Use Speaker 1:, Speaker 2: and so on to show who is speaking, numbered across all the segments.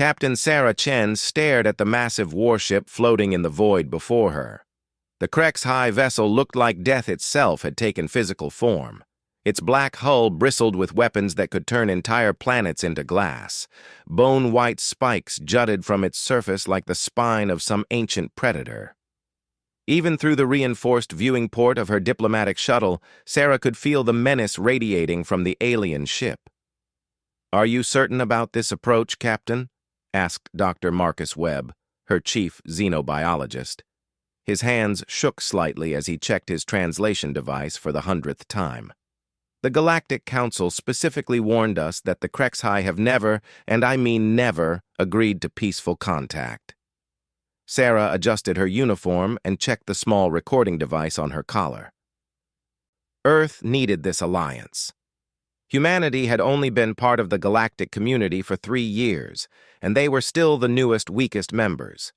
Speaker 1: Captain Sarah Chen stared at the massive warship floating in the void before her. The HFY vessel looked like death itself had taken physical form. Its black hull bristled with weapons that could turn entire planets into glass. Bone-white spikes jutted from its surface like the spine of some ancient predator. Even through the reinforced viewing port of her diplomatic shuttle, Sarah could feel the menace radiating from the alien ship. "Are you certain about this approach, Captain?" asked Dr. Marcus Webb, her chief xenobiologist. His hands shook slightly as he checked his translation device for the 100th time. "The Galactic Council specifically warned us that the HFY have never, and I mean never, agreed to peaceful contact." Sarah adjusted her uniform and checked the small recording device on her collar. Earth needed this alliance. Humanity had only been part of the galactic community for 3 years, and they were still the newest, weakest members.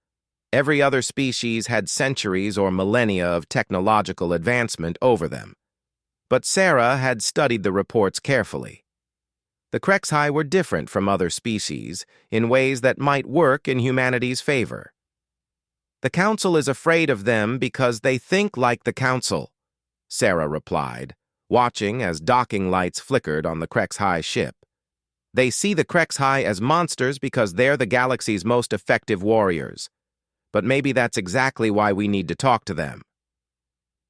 Speaker 1: Every other species had centuries or millennia of technological advancement over them. But Sarah had studied the reports carefully. The HFY were different from other species in ways that might work in humanity's favor. "The Council is afraid of them because they think like the Council," Sarah replied, watching as docking lights flickered on the HFY ship. "They see the HFY as monsters because they're the galaxy's most effective warriors. But maybe that's exactly why we need to talk to them."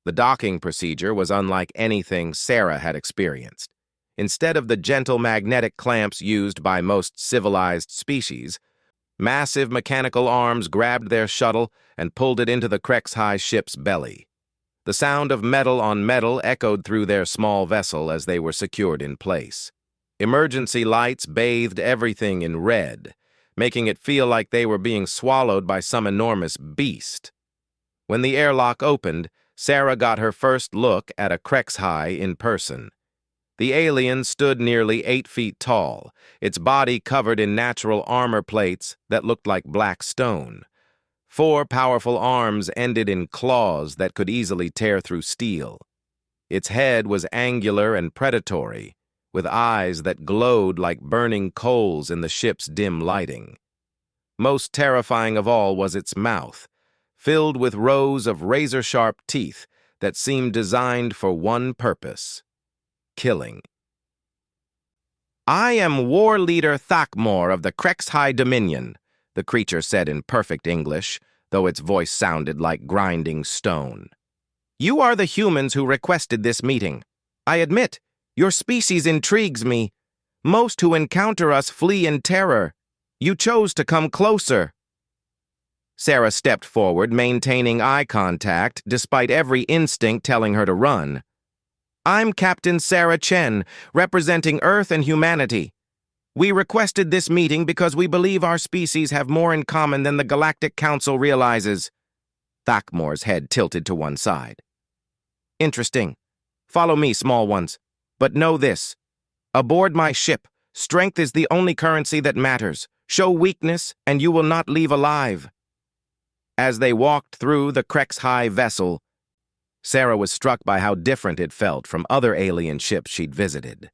Speaker 1: The docking procedure was unlike anything Sarah had experienced. Instead of the gentle magnetic clamps used by most civilized species, massive mechanical arms grabbed their shuttle and pulled it into the HFY ship's belly. The sound of metal on metal echoed through their small vessel as they were secured in place. Emergency lights bathed everything in red, making it feel like they were being swallowed by some enormous beast. When the airlock opened, Sarah got her first look at a HFY in person. The alien stood nearly 8 feet tall, its body covered in natural armor plates that looked like black stone. 4 powerful arms ended in claws that could easily tear through steel. Its head was angular and predatory, with eyes that glowed like burning coals in the ship's dim lighting. Most terrifying of all was its mouth, filled with rows of razor-sharp teeth that seemed designed for one purpose: killing. "I am War Leader Thakmor of the HFY Dominion," the creature said in perfect English, though its voice sounded like grinding stone. "You are the humans who requested this meeting. I admit, your species intrigues me. Most who encounter us flee in terror. You chose to come closer." Sarah stepped forward, maintaining eye contact despite every instinct telling her to run. "I'm Captain Sarah Chen, representing Earth and humanity. We requested this meeting because we believe our species have more in common than the Galactic Council realizes." Thakmor's head tilted to one side. "Interesting. Follow me, small ones. But know this. Aboard my ship, strength is the only currency that matters. Show weakness, and you will not leave alive." As they walked through the HFY vessel, Sarah was struck by how different it felt from other alien ships she'd visited.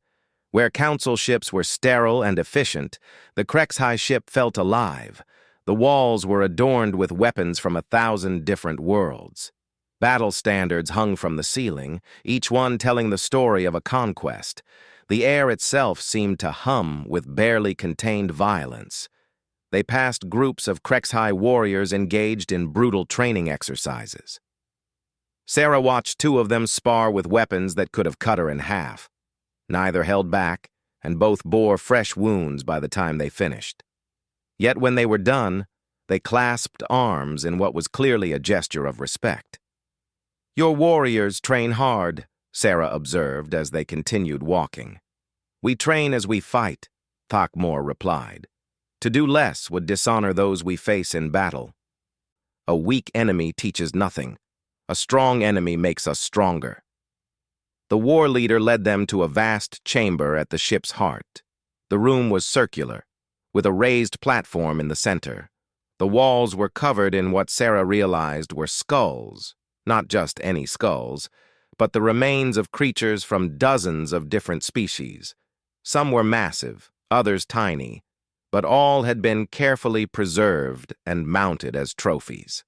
Speaker 1: Where Council ships were sterile and efficient, the HFY ship felt alive. The walls were adorned with weapons from 1,000 different worlds. Battle standards hung from the ceiling, each one telling the story of a conquest. The air itself seemed to hum with barely contained violence. They passed groups of HFY warriors engaged in brutal training exercises. Sarah watched 2 of them spar with weapons that could have cut her in half. Neither held back, and both bore fresh wounds by the time they finished. Yet when they were done, they clasped arms in what was clearly a gesture of respect. "Your warriors train hard," Sarah observed as they continued walking. "We train as we fight," Thakmor replied. "To do less would dishonor those we face in battle. A weak enemy teaches nothing. A strong enemy makes us stronger." The war leader led them to a vast chamber at the ship's heart. The room was circular, with a raised platform in the center. The walls were covered in what Sarah realized were skulls, not just any skulls, but the remains of creatures from dozens of different species. Some were massive, others tiny, but all had been carefully preserved and mounted as trophies.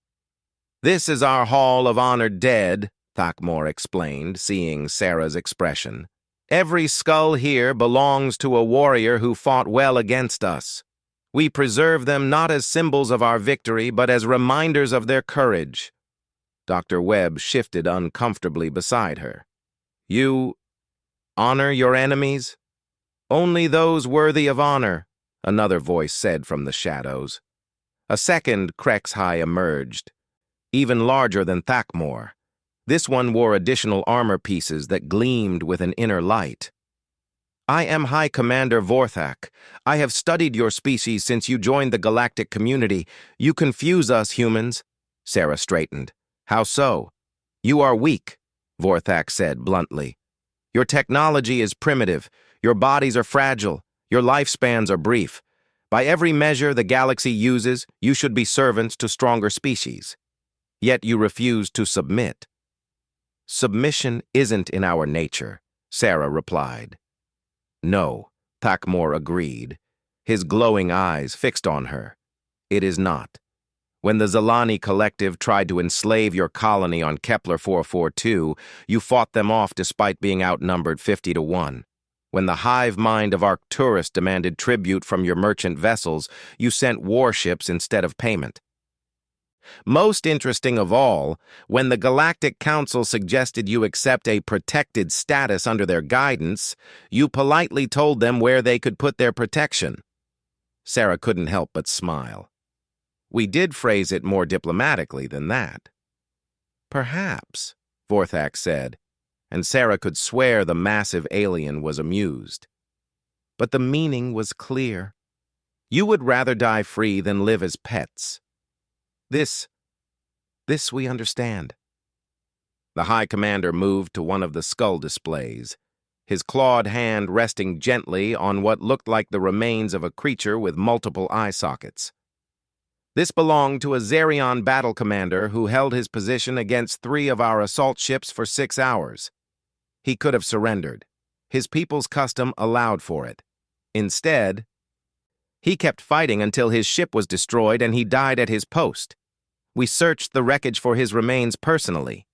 Speaker 1: "This is our Hall of Honored Dead," Thakmor explained, seeing Sarah's expression. "Every skull here belongs to a warrior who fought well against us. We preserve them not as symbols of our victory, but as reminders of their courage." Dr. Webb shifted uncomfortably beside her. "You honor your enemies?" "Only those worthy of honor," another voice said from the shadows. A second Krexhai emerged, even larger than Thakmor. This one wore additional armor pieces that gleamed with an inner light. "I am High Commander Vorthak. I have studied your species since you joined the galactic community. You confuse us humans." Sarah straightened. "How so?" "You are weak," Vorthak said bluntly. "Your technology is primitive. Your bodies are fragile. Your lifespans are brief. By every measure the galaxy uses, you should be servants to stronger species. Yet you refuse to submit." "Submission isn't in our nature," Sarah replied. "No," Thakmor agreed, his glowing eyes fixed on her. "It is not. When the Zalani Collective tried to enslave your colony on Kepler 442, you fought them off despite being outnumbered 50-1. When the hive mind of Arcturus demanded tribute from your merchant vessels, you sent warships instead of payment. Most interesting of all, when the Galactic Council suggested you accept a protected status under their guidance, you politely told them where they could put their protection." Sarah couldn't help but smile. "We did phrase it more diplomatically than that." "Perhaps," Vorthak said, and Sarah could swear the massive alien was amused. But the meaning was clear. You would rather die free than live as pets. This we understand." The High Commander moved to one of the skull displays, his clawed hand resting gently on what looked like the remains of a creature with multiple eye sockets. "This belonged to a Zerion battle commander who held his position against 3 of our assault ships for 6 hours. He could have surrendered. His people's custom allowed for it. Instead, he kept fighting until his ship was destroyed and he died at his post. We searched the wreckage for his remains personally."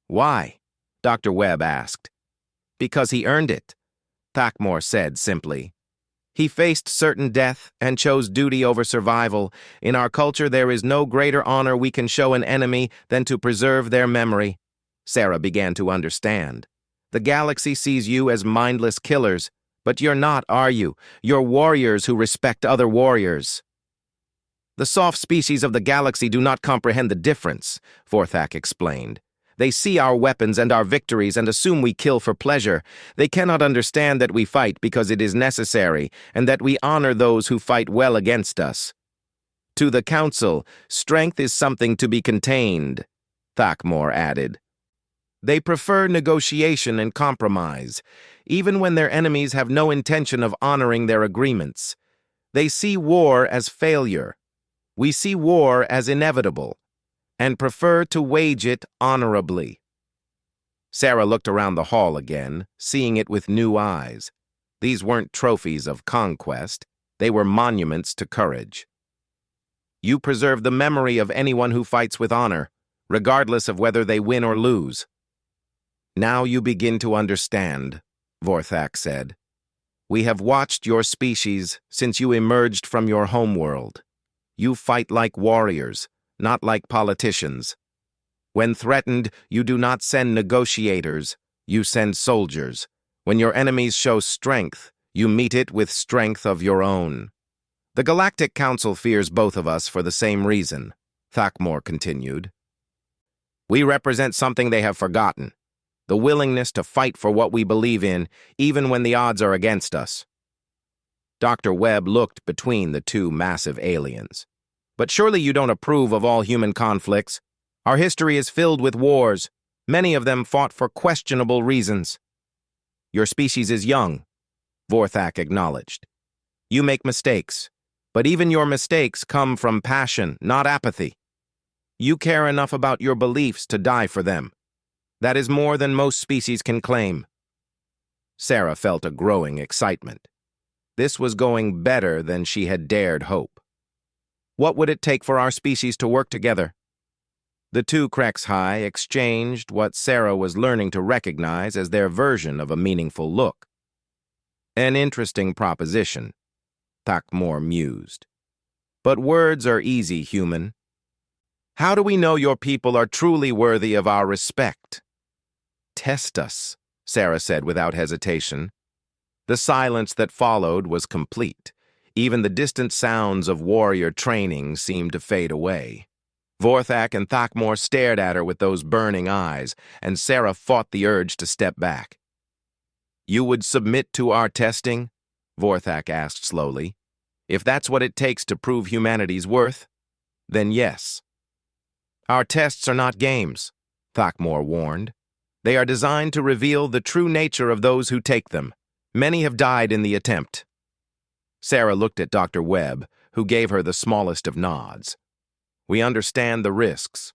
Speaker 1: "Why?" Dr. Webb asked. "Because he earned it," Thakmor said simply. "He faced certain death and chose duty over survival. In our culture, there is no greater honor we can show an enemy than to preserve their memory." Sarah began to understand. "The galaxy sees you as mindless killers, but you're not, are you? You're warriors who respect other warriors." "The soft species of the galaxy do not comprehend the difference," Vorthak explained. "They see our weapons and our victories and assume we kill for pleasure. They cannot understand that we fight because it is necessary and that we honor those who fight well against us. To the Council, strength is something to be contained," Thakmor added. "They prefer negotiation and compromise, even when their enemies have no intention of honoring their agreements. They see war as failure. We see war as inevitable, and prefer to wage it honorably." Sarah looked around the hall again, seeing it with new eyes. These weren't trophies of conquest, they were monuments to courage. "You preserve the memory of anyone who fights with honor, regardless of whether they win or lose." "Now you begin to understand," Vorthak said. "We have watched your species since you emerged from your homeworld. You fight like warriors, not like politicians. When threatened, you do not send negotiators, you send soldiers. When your enemies show strength, you meet it with strength of your own. The Galactic Council fears both of us for the same reason," Thakmor continued. "We represent something they have forgotten, the willingness to fight for what we believe in, even when the odds are against us." Dr. Webb looked between the two massive aliens. "But surely you don't approve of all human conflicts. Our history is filled with wars, many of them fought for questionable reasons." "Your species is young," Vorthak acknowledged. "You make mistakes, but even your mistakes come from passion, not apathy. You care enough about your beliefs to die for them. That is more than most species can claim." Sarah felt a growing excitement. This was going better than she had dared hope. What would it take for our species to work together? The two HFY exchanged what Sarah was learning to recognize as their version of a meaningful look. An interesting proposition, Thakmor mused. But words are easy, human. How do we know your people are truly worthy of our respect? Test us, Sarah said without hesitation. The silence that followed was complete. Even the distant sounds of warrior training seemed to fade away. Vorthak and Thakmor stared at her with those burning eyes, and Sarah fought the urge to step back. You would submit to our testing? Vorthak asked slowly. If that's what it takes to prove humanity's worth, then yes. Our tests are not games, Thakmor warned. They are designed to reveal the true nature of those who take them. Many have died in the attempt. Sarah looked at Dr. Webb, who gave her the smallest of nods. We understand the risks,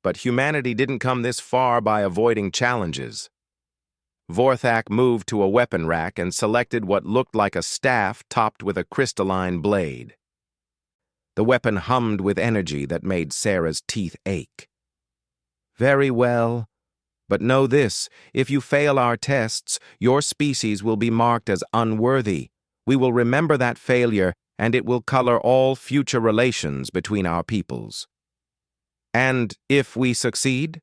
Speaker 1: but humanity didn't come this far by avoiding challenges. Vorthak moved to a weapon rack and selected what looked like a staff topped with a crystalline blade. The weapon hummed with energy that made Sarah's teeth ache. Very well, but know this, if you fail our tests, your species will be marked as unworthy. We will remember that failure, and it will color all future relations between our peoples. And if we succeed?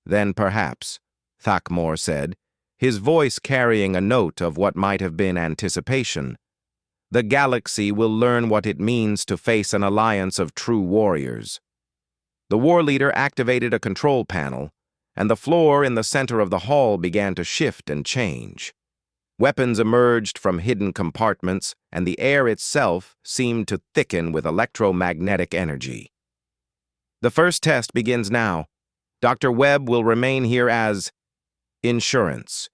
Speaker 1: Then perhaps, Thakmor said, his voice carrying a note of what might have been anticipation. The galaxy will learn what it means to face an alliance of true warriors. The war leader activated a control panel, and the floor in the center of the hall began to shift and change. Weapons emerged from hidden compartments, and the air itself seemed to thicken with electromagnetic energy. The first test begins now. Dr. Webb will remain here as insurance.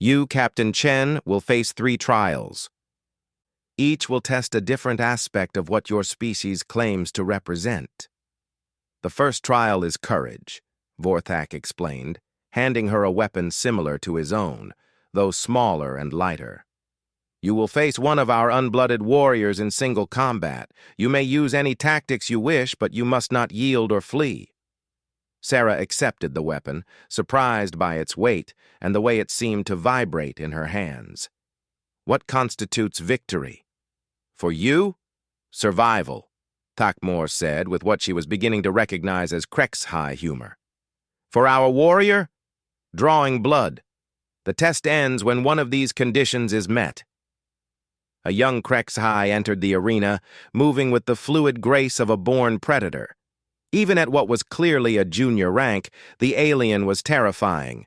Speaker 1: You, Captain Chen, will face 3 trials. Each will test a different aspect of what your species claims to represent. The first trial is courage, Vorthak explained, handing her a weapon similar to his own, though smaller and lighter. You will face one of our unblooded warriors in single combat. You may use any tactics you wish, but you must not yield or flee. Sarah accepted the weapon, surprised by its weight and the way it seemed to vibrate in her hands. What constitutes victory? For you? Survival, Thakmor said with what she was beginning to recognize as HFY humor. For our warrior? Drawing blood. The test ends when one of these conditions is met. A young HFY entered the arena, moving with the fluid grace of a born predator. Even at what was clearly a junior rank, the alien was terrifying.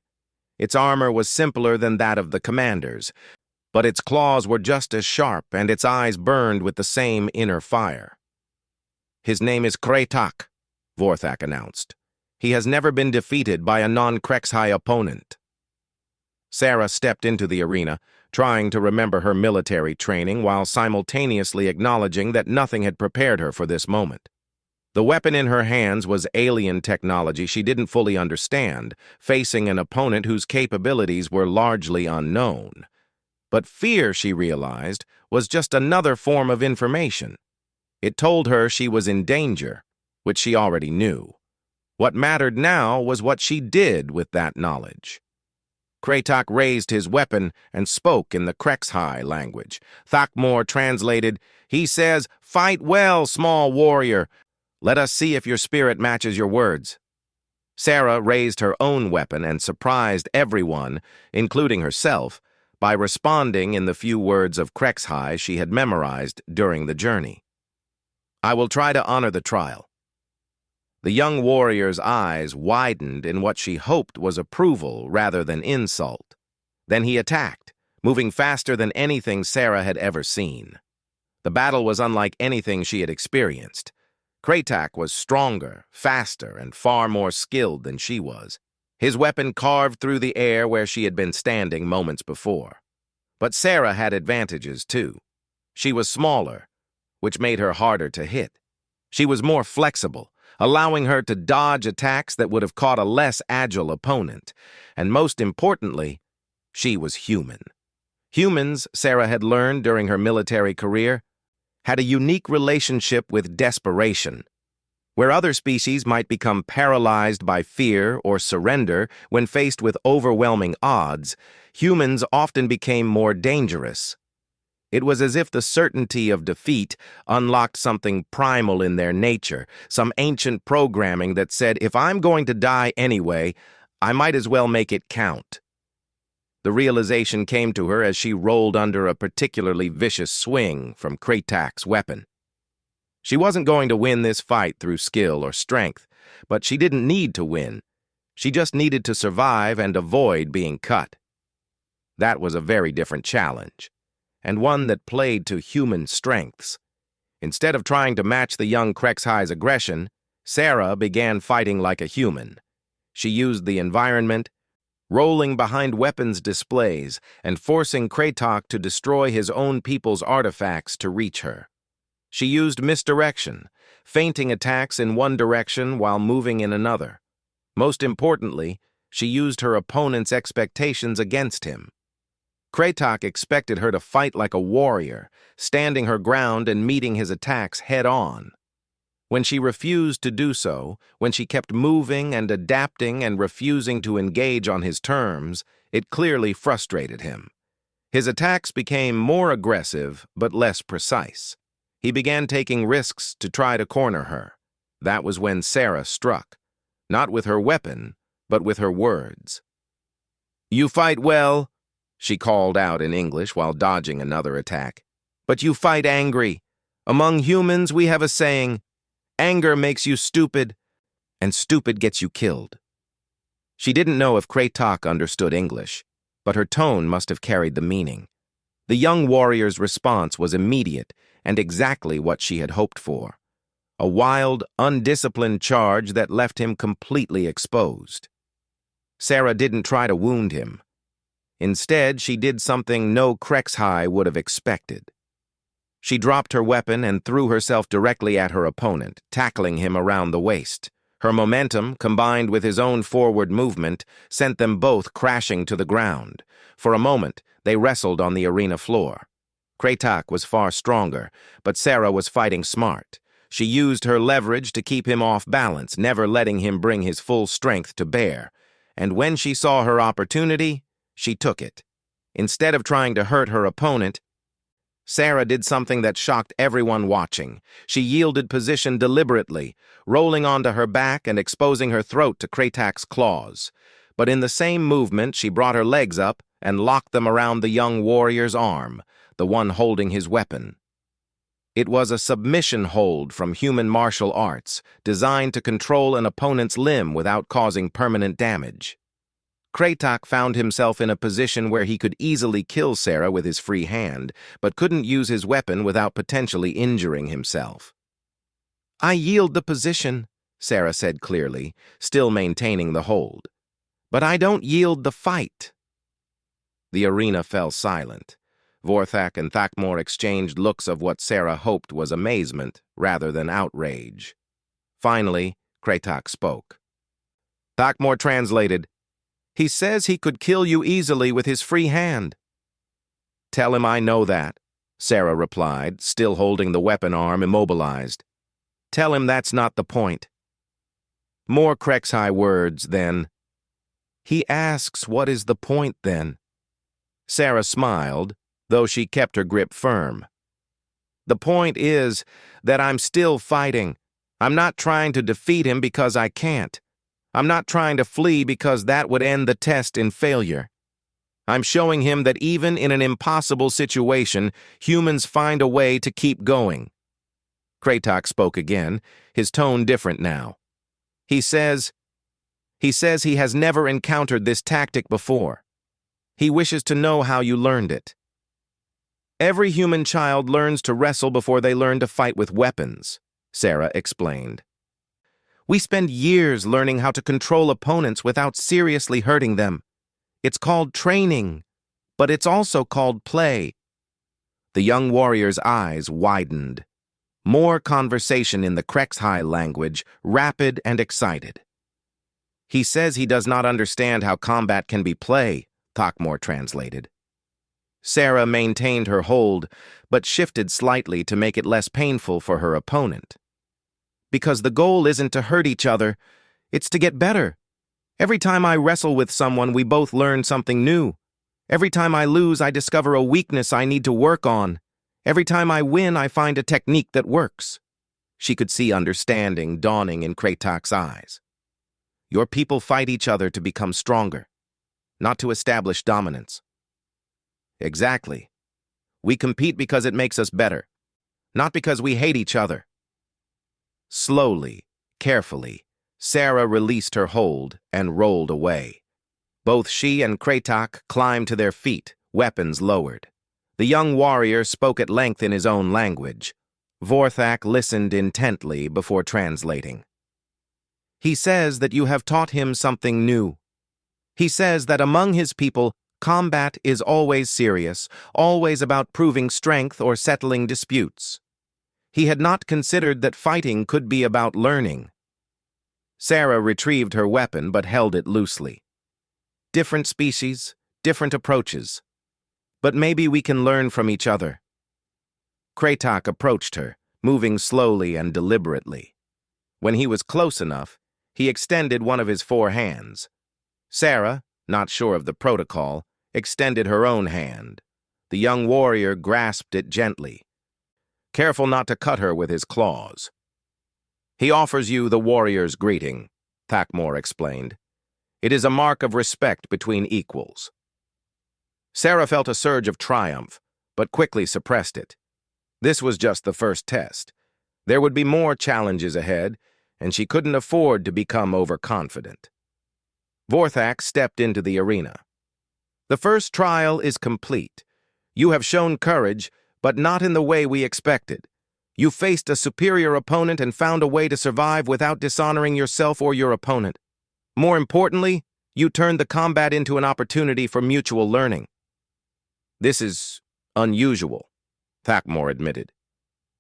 Speaker 1: Its armor was simpler than that of the commanders, but its claws were just as sharp and its eyes burned with the same inner fire. His name is Kretak, Vorthak announced. He has never been defeated by a non-HFY opponent. Sarah stepped into the arena, trying to remember her military training while simultaneously acknowledging that nothing had prepared her for this moment. The weapon in her hands was alien technology she didn't fully understand, facing an opponent whose capabilities were largely unknown. But fear, she realized, was just another form of information. It told her she was in danger, which she already knew. What mattered now was what she did with that knowledge. Kretak raised his weapon and spoke in the HFY language. Thakmor translated, "He says, 'Fight well, small warrior. Let us see if your spirit matches your words.'" Sarah raised her own weapon and surprised everyone, including herself, by responding in the few words of HFY she had memorized during the journey. "I will try to honor the trial." The young warrior's eyes widened in what she hoped was approval rather than insult. Then he attacked, moving faster than anything Sarah had ever seen. The battle was unlike anything she had experienced. Kretak was stronger, faster, and far more skilled than she was. His weapon carved through the air where she had been standing moments before. But Sarah had advantages, too. She was smaller, which made her harder to hit. She was more flexible, allowing her to dodge attacks that would have caught a less agile opponent. And most importantly, she was human. Humans, Sarah had learned during her military career, had a unique relationship with desperation. Where other species might become paralyzed by fear or surrender when faced with overwhelming odds, humans often became more dangerous. It was as if the certainty of defeat unlocked something primal in their nature, some ancient programming that said, if I'm going to die anyway, I might as well make it count. The realization came to her as she rolled under a particularly vicious swing from Kratak's weapon. She wasn't going to win this fight through skill or strength, but she didn't need to win. She just needed to survive and avoid being cut. That was a very different challenge, and one that played to human strengths. Instead of trying to match the young Krexhi's aggression, Sarah began fighting like a human. She used the environment, rolling behind weapons displays and forcing Kratak to destroy his own people's artifacts to reach her. She used misdirection, feinting attacks in one direction while moving in another. Most importantly, she used her opponent's expectations against him. Kratak expected her to fight like a warrior, standing her ground and meeting his attacks head-on. When she refused to do so, when she kept moving and adapting and refusing to engage on his terms, it clearly frustrated him. His attacks became more aggressive but less precise. He began taking risks to try to corner her. That was when Sarah struck, not with her weapon, but with her words. "You fight well," she called out in English while dodging another attack. "But you fight angry. Among humans, we have a saying, anger makes you stupid, and stupid gets you killed." She didn't know if Kratak understood English, but her tone must have carried the meaning. The young warrior's response was immediate and exactly what she had hoped for. A wild, undisciplined charge that left him completely exposed. Sarah didn't try to wound him. Instead, she did something no Krexhi would have expected. She dropped her weapon and threw herself directly at her opponent, tackling him around the waist. Her momentum, combined with his own forward movement, sent them both crashing to the ground. For a moment, they wrestled on the arena floor. Kratak was far stronger, but Sarah was fighting smart. She used her leverage to keep him off balance, never letting him bring his full strength to bear. And when she saw her opportunity, she took it. Instead of trying to hurt her opponent, Sarah did something that shocked everyone watching. She yielded position deliberately, rolling onto her back and exposing her throat to Kratak's claws. But in the same movement, she brought her legs up and locked them around the young warrior's arm, the one holding his weapon. It was a submission hold from human martial arts, designed to control an opponent's limb without causing permanent damage. Kratak found himself in a position where he could easily kill Sarah with his free hand, but couldn't use his weapon without potentially injuring himself. "I yield the position," Sarah said clearly, still maintaining the hold. "But I don't yield the fight." The arena fell silent. Vorthak and Thakmor exchanged looks of what Sarah hoped was amazement rather than outrage. Finally, Kratak spoke. Thakmor translated, "He says he could kill you easily with his free hand." "Tell him I know that," Sarah replied, still holding the weapon arm immobilized. "Tell him that's not the point." More Krexhi words, then. "He asks what is the point, then?" Sarah smiled, though she kept her grip firm. "The point is that I'm still fighting. I'm not trying to defeat him because I can't. I'm not trying to flee because that would end the test in failure. I'm showing him that even in an impossible situation, humans find a way to keep going." Kratak spoke again, his tone different now. He says he has never encountered this tactic before. He wishes to know how you learned it. "Every human child learns to wrestle before they learn to fight with weapons," Sarah explained. "We spend years learning how to control opponents without seriously hurting them. It's called training, but it's also called play." The young warrior's eyes widened. More conversation in the Krexhi language, rapid and excited. "He says he does not understand how combat can be play," Thakmor translated. Sarah maintained her hold, but shifted slightly to make it less painful for her opponent. Because the goal isn't to hurt each other, it's to get better. Every time I wrestle with someone, we both learn something new. Every time I lose, I discover a weakness I need to work on. Every time I win, I find a technique that works. She could see understanding dawning in Kratak's eyes. Your people fight each other to become stronger, not to establish dominance. Exactly. We compete because it makes us better, not because we hate each other. Slowly, carefully, Sarah released her hold and rolled away. Both she and Kratak climbed to their feet, weapons lowered. The young warrior spoke at length in his own language. Vorthak listened intently before translating. He says that you have taught him something new. He says that among his people, combat is always serious, always about proving strength or settling disputes. He had not considered that fighting could be about learning. Sarah retrieved her weapon but held it loosely. Different species, different approaches. But maybe we can learn from each other. Kratak approached her, moving slowly and deliberately. When he was close enough, he extended one of his 4 hands. Sarah, not sure of the protocol, extended her own hand. The young warrior grasped it gently, careful not to cut her with his claws. He offers you the warrior's greeting, Thakmor explained. It is a mark of respect between equals. Sarah felt a surge of triumph, but quickly suppressed it. This was just the first test. There would be more challenges ahead, and she couldn't afford to become overconfident. Vorthak stepped into the arena. The first trial is complete. You have shown courage, but not in the way we expected. You faced a superior opponent and found a way to survive without dishonoring yourself or your opponent. More importantly, you turned the combat into an opportunity for mutual learning. This is unusual, Thakmor admitted.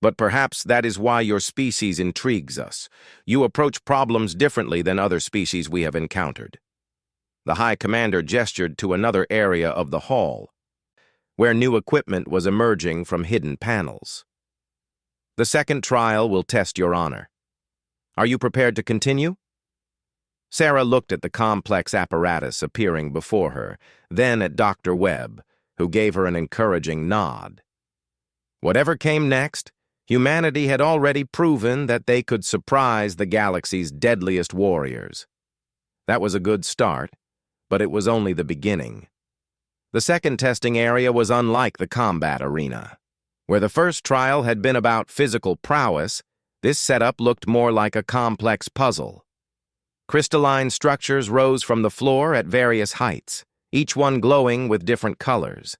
Speaker 1: But perhaps that is why your species intrigues us. You approach problems differently than other species we have encountered. The High Commander gestured to another area of the hall, where new equipment was emerging from hidden panels. The second trial will test your honor. Are you prepared to continue? Sarah looked at the complex apparatus appearing before her, then at Dr. Webb, who gave her an encouraging nod. Whatever came next, humanity had already proven that they could surprise the galaxy's deadliest warriors. That was a good start, but it was only the beginning. The second testing area was unlike the combat arena. Where the first trial had been about physical prowess, this setup looked more like a complex puzzle. Crystalline structures rose from the floor at various heights, each one glowing with different colors.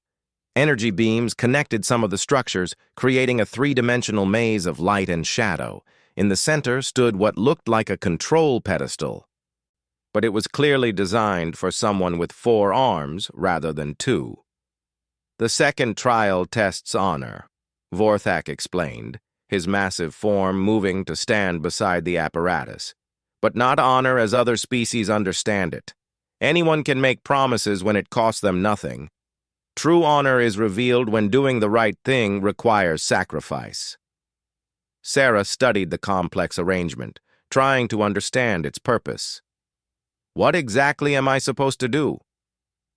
Speaker 1: Energy beams connected some of the structures, creating a 3-dimensional maze of light and shadow. In the center stood what looked like a control pedestal, but it was clearly designed for someone with 4 arms rather than 2. The second trial tests honor, Vorthak explained, his massive form moving to stand beside the apparatus. But not honor as other species understand it. Anyone can make promises when it costs them nothing. True honor is revealed when doing the right thing requires sacrifice. Sarah studied the complex arrangement, trying to understand its purpose. What exactly am I supposed to do?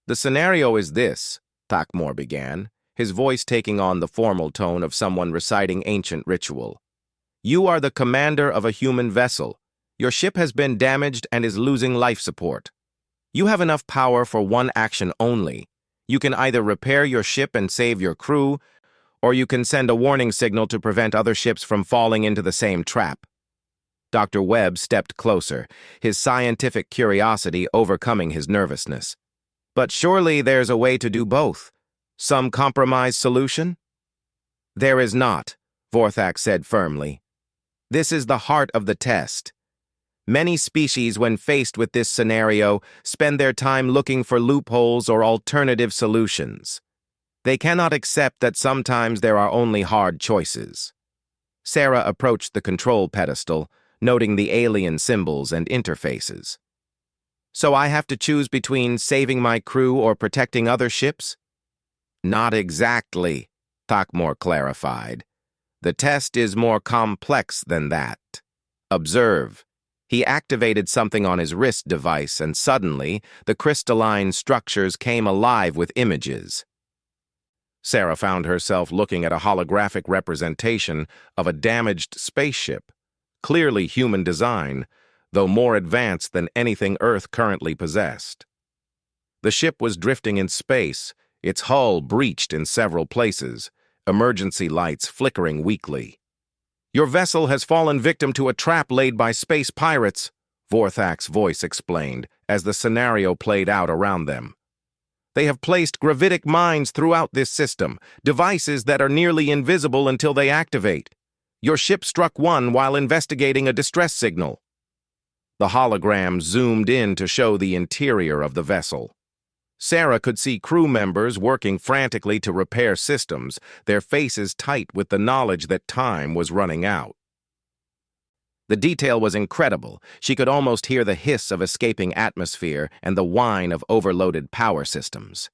Speaker 1: The scenario is this, Thakmor began, his voice taking on the formal tone of someone reciting ancient ritual. You are the commander of a human vessel. Your ship has been damaged and is losing life support. You have enough power for one action only. You can either repair your ship and save your crew, or you can send a warning signal to prevent other ships from falling into the same trap. Dr. Webb stepped closer, his scientific curiosity overcoming his nervousness. But surely there's a way to do both. Some compromise solution? There is not, Vorthak said firmly. This is the heart of the test. Many species, when faced with this scenario, spend their time looking for loopholes or alternative solutions. They cannot accept that sometimes there are only hard choices. Sarah approached the control pedestal, noting the alien symbols and interfaces. So I have to choose between saving my crew or protecting other ships? Not exactly, Thakmor clarified. The test is more complex than that. Observe. He activated something on his wrist device, and suddenly, the crystalline structures came alive with images. Sarah found herself looking at a holographic representation of a damaged spaceship, clearly human design, though more advanced than anything Earth currently possessed. The ship was drifting in space, its hull breached in several places, emergency lights flickering weakly. "Your vessel has fallen victim to a trap laid by space pirates," Vorthak's voice explained as the scenario played out around them. "They have placed gravitic mines throughout this system, devices that are nearly invisible until they activate. Your ship struck one while investigating a distress signal." The hologram zoomed in to show the interior of the vessel. Sarah could see crew members working frantically to repair systems, their faces tight with the knowledge that time was running out. The detail was incredible. She could almost hear the hiss of escaping atmosphere and the whine of overloaded power systems.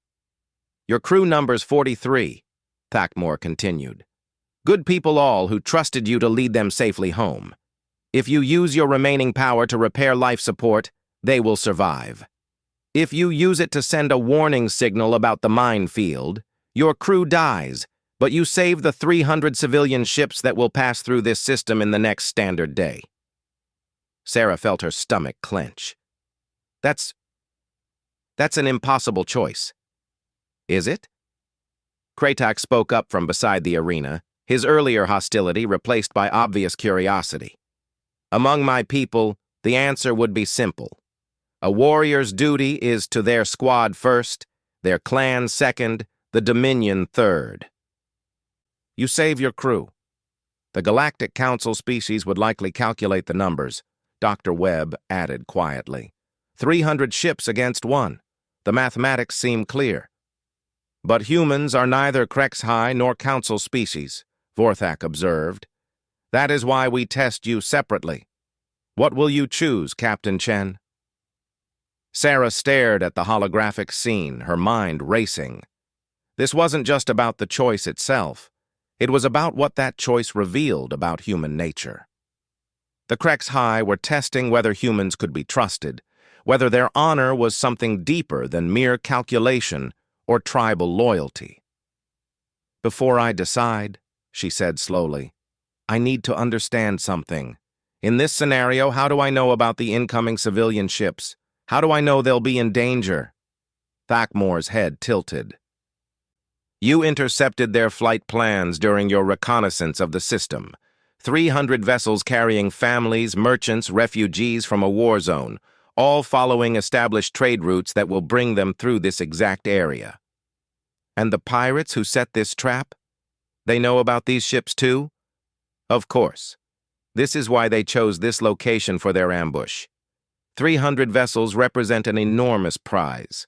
Speaker 1: "Your crew number's 43, Thakmor continued. "Good people all who trusted you to lead them safely home. If you use your remaining power to repair life support, they will survive. If you use it to send a warning signal about the minefield, your crew dies, but you save the 300 civilian ships that will pass through this system in the next standard day." Sarah felt her stomach clench. That's an impossible choice. Is it? Kratak spoke up from beside the arena, his earlier hostility replaced by obvious curiosity. "Among my people, the answer would be simple. A warrior's duty is to their squad first, their clan second, the Dominion third. You save your crew. The Galactic Council species would likely calculate the numbers," Dr. Webb added quietly. 300 ships against one. The mathematics seem clear. "But humans are neither HFY nor Council species," Vorthak observed. "That is why we test you separately. What will you choose, Captain Chen?" Sarah stared at the holographic scene, her mind racing. This wasn't just about the choice itself. It was about what that choice revealed about human nature. The HFY were testing whether humans could be trusted, whether their honor was something deeper than mere calculation or tribal loyalty. "Before I decide," she said slowly, "I need to understand something. In this scenario, how do I know about the incoming civilian ships? How do I know they'll be in danger?" Thakmor's head tilted. "You intercepted their flight plans during your reconnaissance of the system. 300 vessels carrying families, merchants, refugees from a war zone, all following established trade routes that will bring them through this exact area. And the pirates who set this trap? They know about these ships too? Of course. This is why they chose this location for their ambush. 300 vessels represent an enormous prize."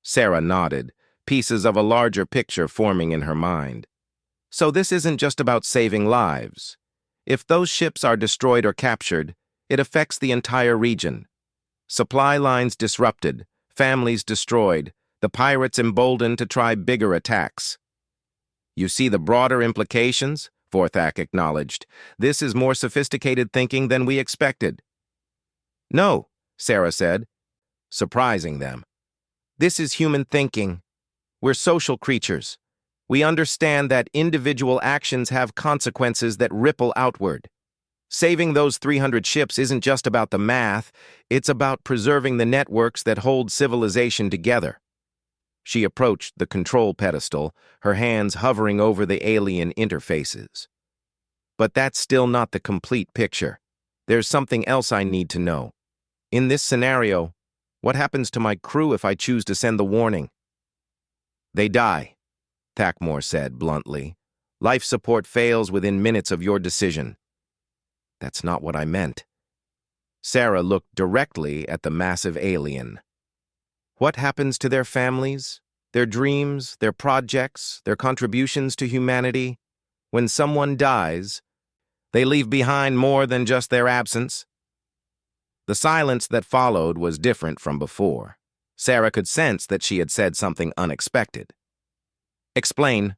Speaker 1: Sarah nodded, pieces of a larger picture forming in her mind. "So this isn't just about saving lives. If those ships are destroyed or captured, it affects the entire region. Supply lines disrupted, families destroyed, the pirates emboldened to try bigger attacks." "You see the broader implications?" Vorthak acknowledged. "This is more sophisticated thinking than we expected." "No," Sarah said, surprising them. "This is human thinking. We're social creatures. We understand that individual actions have consequences that ripple outward. Saving those 300 ships isn't just about the math, it's about preserving the networks that hold civilization together." She approached the control pedestal, her hands hovering over the alien interfaces. "But that's still not the complete picture. There's something else I need to know. In this scenario, what happens to my crew if I choose to send the warning?" "They die," Thakmor said bluntly. "Life support fails within minutes of your decision." "That's not what I meant." Sarah looked directly at the massive alien. "What happens to their families, their dreams, their projects, their contributions to humanity? When someone dies, they leave behind more than just their absence." The silence that followed was different from before. Sarah could sense that she had said something unexpected. Explain,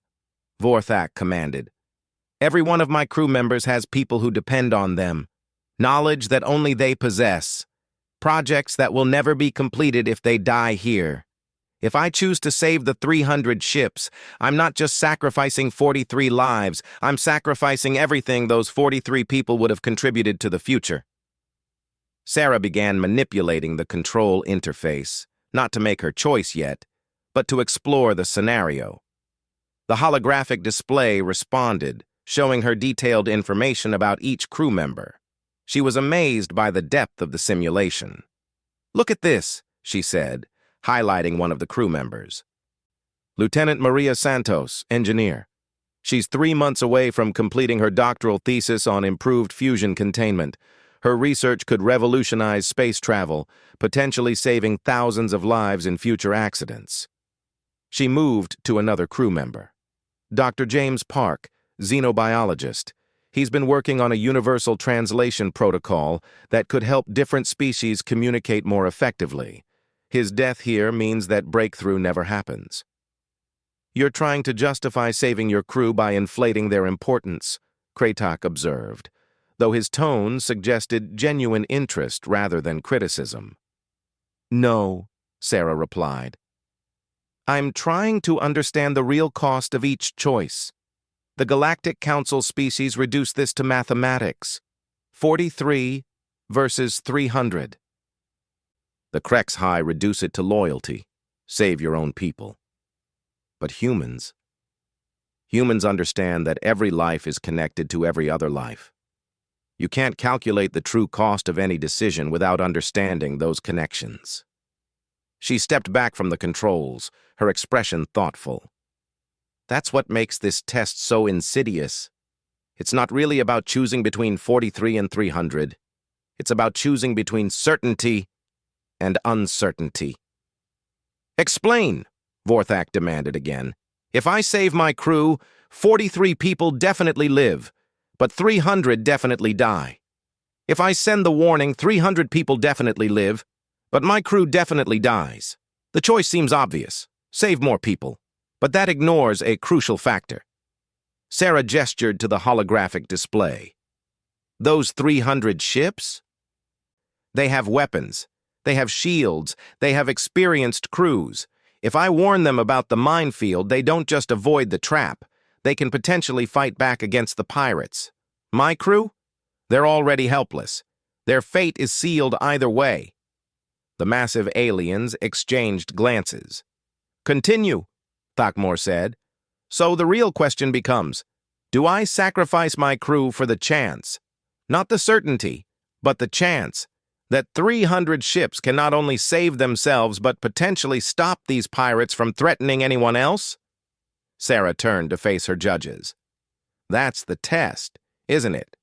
Speaker 1: Vorthak commanded. Every one of my crew members has people who depend on them. Knowledge that only they possess. Projects that will never be completed if they die here. If I choose to save the 300 ships, I'm not just sacrificing 43 lives, I'm sacrificing everything those 43 people would have contributed to the future. Sarah began manipulating the control interface, not to make her choice yet, but to explore the scenario. The holographic display responded, showing her detailed information about each crew member. She was amazed by the depth of the simulation. "Look at this," she said, highlighting one of the crew members. Lieutenant Maria Santos, engineer. She's 3 months away from completing her doctoral thesis on improved fusion containment. Her research could revolutionize space travel, potentially saving thousands of lives in future accidents. She moved to another crew member. Dr. James Park, xenobiologist. He's been working on a universal translation protocol that could help different species communicate more effectively. His death here means that breakthrough never happens. You're trying to justify saving your crew by inflating their importance, Kratok observed, though his tone suggested genuine interest rather than criticism. No, Sarah replied. I'm trying to understand the real cost of each choice. The Galactic Council species reduced this to mathematics. 43 versus 300. The HFY reduce it to loyalty. Save your own people. But humans understand that every life is connected to every other life. You can't calculate the true cost of any decision without understanding those connections. She stepped back from the controls, her expression thoughtful. That's what makes this test so insidious. It's not really about choosing between 43 and 300. It's about choosing between certainty and uncertainty. Explain, Vorthak demanded again. If I save my crew, 43 people definitely live, but 300 definitely die. If I send the warning, 300 people definitely live, but my crew definitely dies. The choice seems obvious. Save more people. But that ignores a crucial factor. Sarah gestured to the holographic display. Those 300 ships? They have weapons. They have shields. They have experienced crews. If I warn them about the minefield, they don't just avoid the trap. They can potentially fight back against the pirates. My crew? They're already helpless. Their fate is sealed either way. The massive aliens exchanged glances. Continue, Thakmor said. So the real question becomes, do I sacrifice my crew for the chance, not the certainty, but the chance, that 300 ships can not only save themselves but potentially stop these pirates from threatening anyone else? Sarah turned to face her judges. That's the test, isn't it?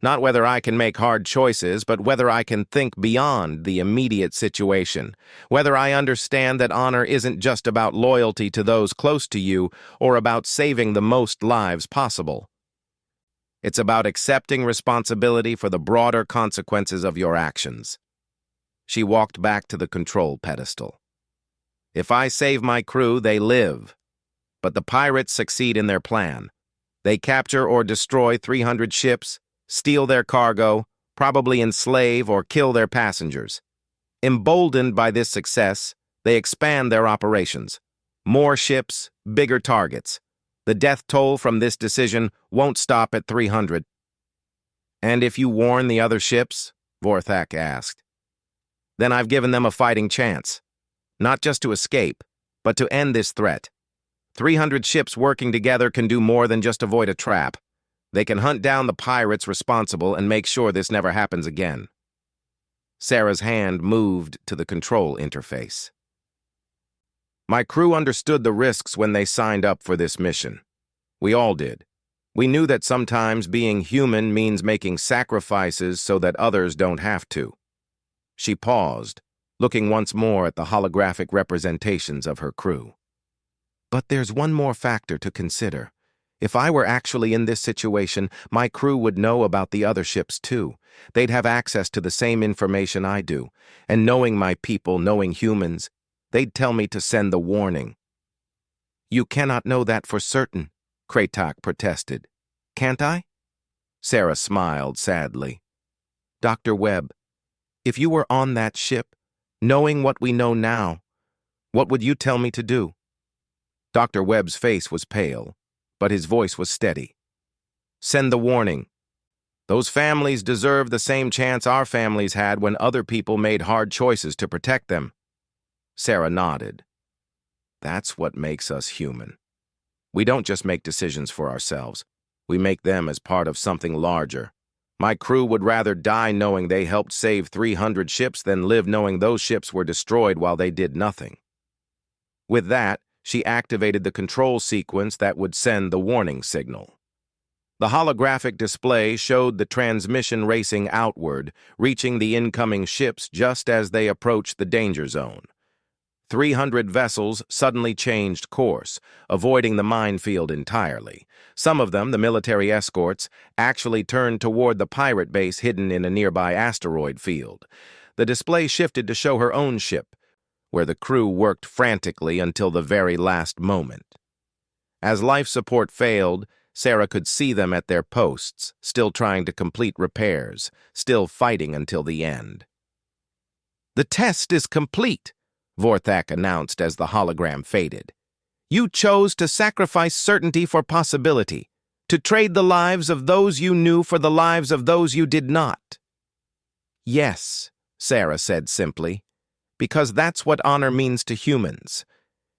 Speaker 1: Not whether I can make hard choices, but whether I can think beyond the immediate situation, whether I understand that honor isn't just about loyalty to those close to you or about saving the most lives possible. It's about accepting responsibility for the broader consequences of your actions. She walked back to the control pedestal. If I save my crew, they live. But the pirates succeed in their plan. They capture or destroy 300 ships, steal their cargo, probably enslave or kill their passengers. Emboldened by this success, they expand their operations. More ships, bigger targets. The death toll from this decision won't stop at 300. And if you warn the other ships? Vorthak asked. Then I've given them a fighting chance. Not just to escape, but to end this threat. 300 ships working together can do more than just avoid a trap. They can hunt down the pirates responsible and make sure this never happens again. Sarah's hand moved to the control interface. My crew understood the risks when they signed up for this mission. We all did. We knew that sometimes being human means making sacrifices so that others don't have to. She paused, looking once more at the holographic representations of her crew. But there's one more factor to consider. If I were actually in this situation, my crew would know about the other ships too. They'd have access to the same information I do. And knowing my people, knowing humans, they'd tell me to send the warning. You cannot know that for certain, Kratok protested. Can't I? Sarah smiled sadly. Dr. Webb, if you were on that ship, knowing what we know now, what would you tell me to do? Dr. Webb's face was pale, but his voice was steady. Send the warning. Those families deserve the same chance our families had when other people made hard choices to protect them. Sarah nodded. That's what makes us human. We don't just make decisions for ourselves. We make them as part of something larger. My crew would rather die knowing they helped save 300 ships than live knowing those ships were destroyed while they did nothing. With that, she activated the control sequence that would send the warning signal. The holographic display showed the transmission racing outward, reaching the incoming ships just as they approached the danger zone. 300 vessels suddenly changed course, avoiding the minefield entirely. Some of them, the military escorts, actually turned toward the pirate base hidden in a nearby asteroid field. The display shifted to show her own ship, where the crew worked frantically until the very last moment. As life support failed, Sarah could see them at their posts, still trying to complete repairs, still fighting until the end. The test is complete, Vorthak announced as the hologram faded. You chose to sacrifice certainty for possibility, to trade the lives of those you knew for the lives of those you did not. Yes, Sarah said simply, because that's what honor means to humans.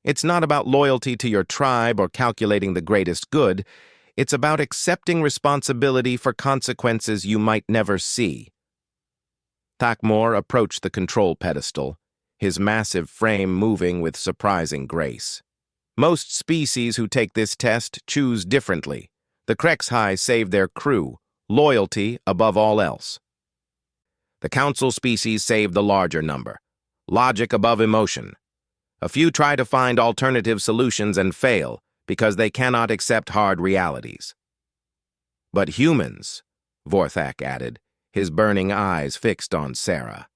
Speaker 1: It's not about loyalty to your tribe or calculating the greatest good. It's about accepting responsibility for consequences you might never see. Thakmor approached the control pedestal, his massive frame moving with surprising grace. Most species who take this test choose differently. The Krexhai save their crew, loyalty above all else. The council species save the larger number, logic above emotion. A few try to find alternative solutions and fail because they cannot accept hard realities. But humans, Vorthak added, his burning eyes fixed on Sarah.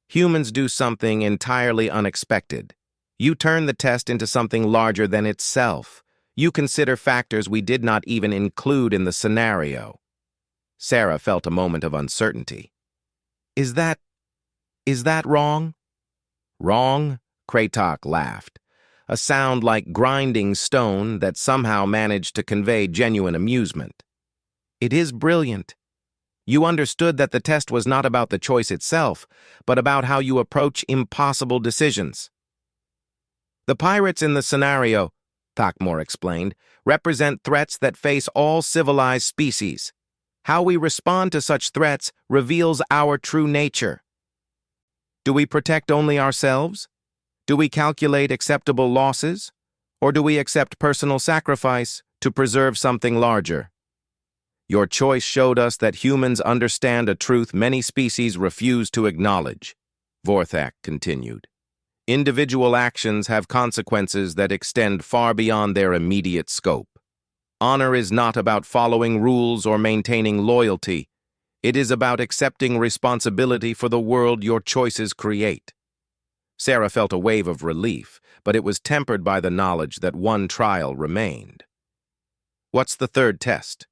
Speaker 1: Humans do something entirely unexpected. You turn the test into something larger than itself. You consider factors we did not even include in the scenario. Sarah felt a moment of uncertainty. Is that wrong? Wrong? Kratok laughed, a sound like grinding stone that somehow managed to convey genuine amusement. It is brilliant. You understood that the test was not about the choice itself, but about how you approach impossible decisions. The pirates in the scenario, Thakmor explained, represent threats that face all civilized species. How we respond to such threats reveals our true nature. Do we protect only ourselves? Do we calculate acceptable losses? Or do we accept personal sacrifice to preserve something larger? Your choice showed us that humans understand a truth many species refuse to acknowledge, Vorthak continued. Individual actions have consequences that extend far beyond their immediate scope. Honor is not about following rules or maintaining loyalty. It is about accepting responsibility for the world your choices create. Sarah felt a wave of relief, but it was tempered by the knowledge that one trial remained. What's the third test?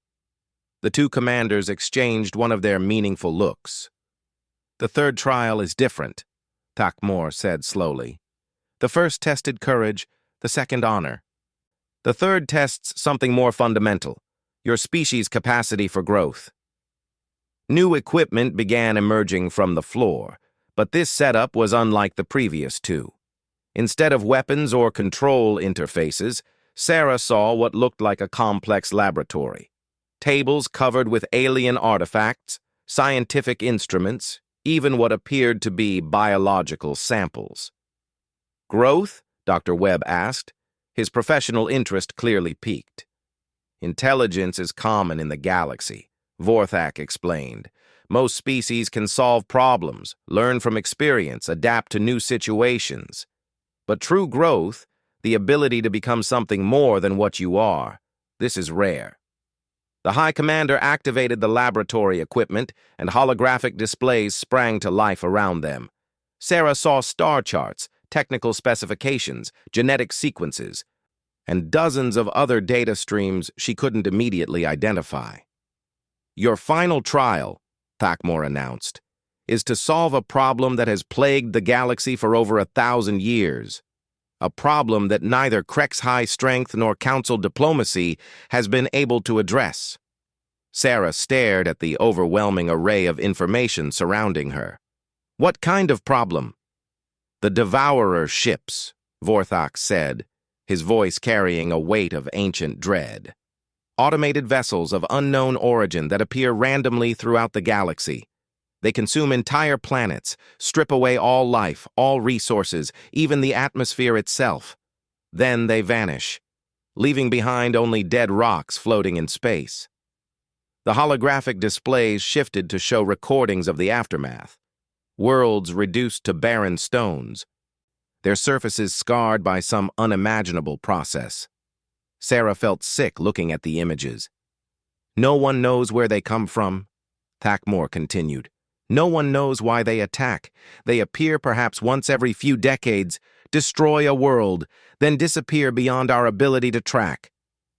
Speaker 1: The two commanders exchanged one of their meaningful looks. The third trial is different, Thakmor said slowly. The first tested courage, the second honor. The third tests something more fundamental, your species' capacity for growth. New equipment began emerging from the floor, but this setup was unlike the previous two. Instead of weapons or control interfaces, Sarah saw what looked like a complex laboratory. Tables covered with alien artifacts, scientific instruments, even what appeared to be biological samples. Growth? Dr. Webb asked, his professional interest clearly piqued. Intelligence is common in the galaxy, Vorthak explained. Most species can solve problems, learn from experience, adapt to new situations. But true growth, the ability to become something more than what you are, this is rare. The High Commander activated the laboratory equipment, and holographic displays sprang to life around them. Sarah saw star charts, technical specifications, genetic sequences. and dozens of other data streams she couldn't immediately identify. Your final trial, Thakmor announced, is to solve a problem that has plagued the galaxy for over 1,000 years. A problem that neither Krek's high strength nor council diplomacy has been able to address. Sarah stared at the overwhelming array of information surrounding her. What kind of problem? The Devourer ships, Vorthak said, his voice carrying a weight of ancient dread. Automated vessels of unknown origin that appear randomly throughout the galaxy. They consume entire planets, strip away all life, all resources, even the atmosphere itself. Then they vanish, leaving behind only dead rocks floating in space. The holographic displays shifted to show recordings of the aftermath. Worlds reduced to barren stones, their surfaces scarred by some unimaginable process. Sarah felt sick looking at the images. No one knows where they come from, Thakmor continued. No one knows why they attack. They appear perhaps once every few decades, destroy a world, then disappear beyond our ability to track.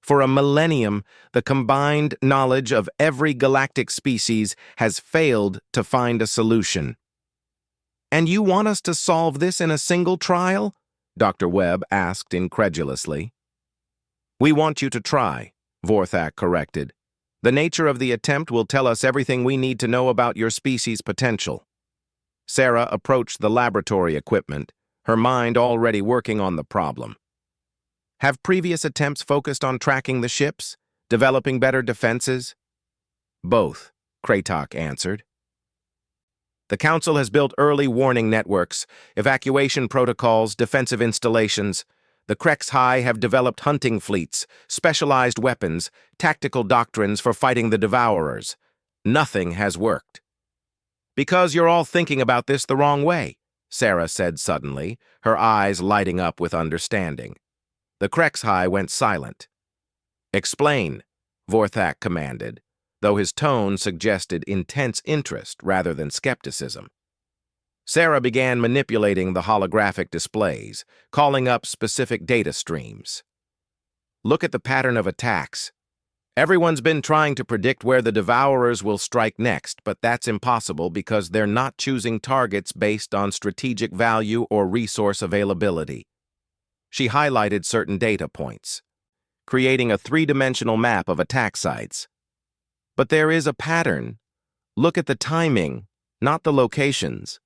Speaker 1: For a millennium, the combined knowledge of every galactic species has failed to find a solution. And you want us to solve this in a single trial? Dr. Webb asked incredulously. We want you to try, Vorthak corrected. The nature of the attempt will tell us everything we need to know about your species' potential. Sarah approached the laboratory equipment, her mind already working on the problem. Have previous attempts focused on tracking the ships, developing better defenses? Both, Kratok answered. The Council has built early warning networks, evacuation protocols, defensive installations. The Krek's High have developed hunting fleets, specialized weapons, tactical doctrines for fighting the Devourers. Nothing has worked. Because you're all thinking about this the wrong way, Sarah said suddenly, her eyes lighting up with understanding. The Krek's High went silent. Explain, Vorthak commanded, though his tone suggested intense interest rather than skepticism. Sarah began manipulating the holographic displays, calling up specific data streams. Look at the pattern of attacks. Everyone's been trying to predict where the Devourers will strike next, but that's impossible because they're not choosing targets based on strategic value or resource availability. She highlighted certain data points, creating a three-dimensional map of attack sites. But there is a pattern. Look at the timing, not the locations.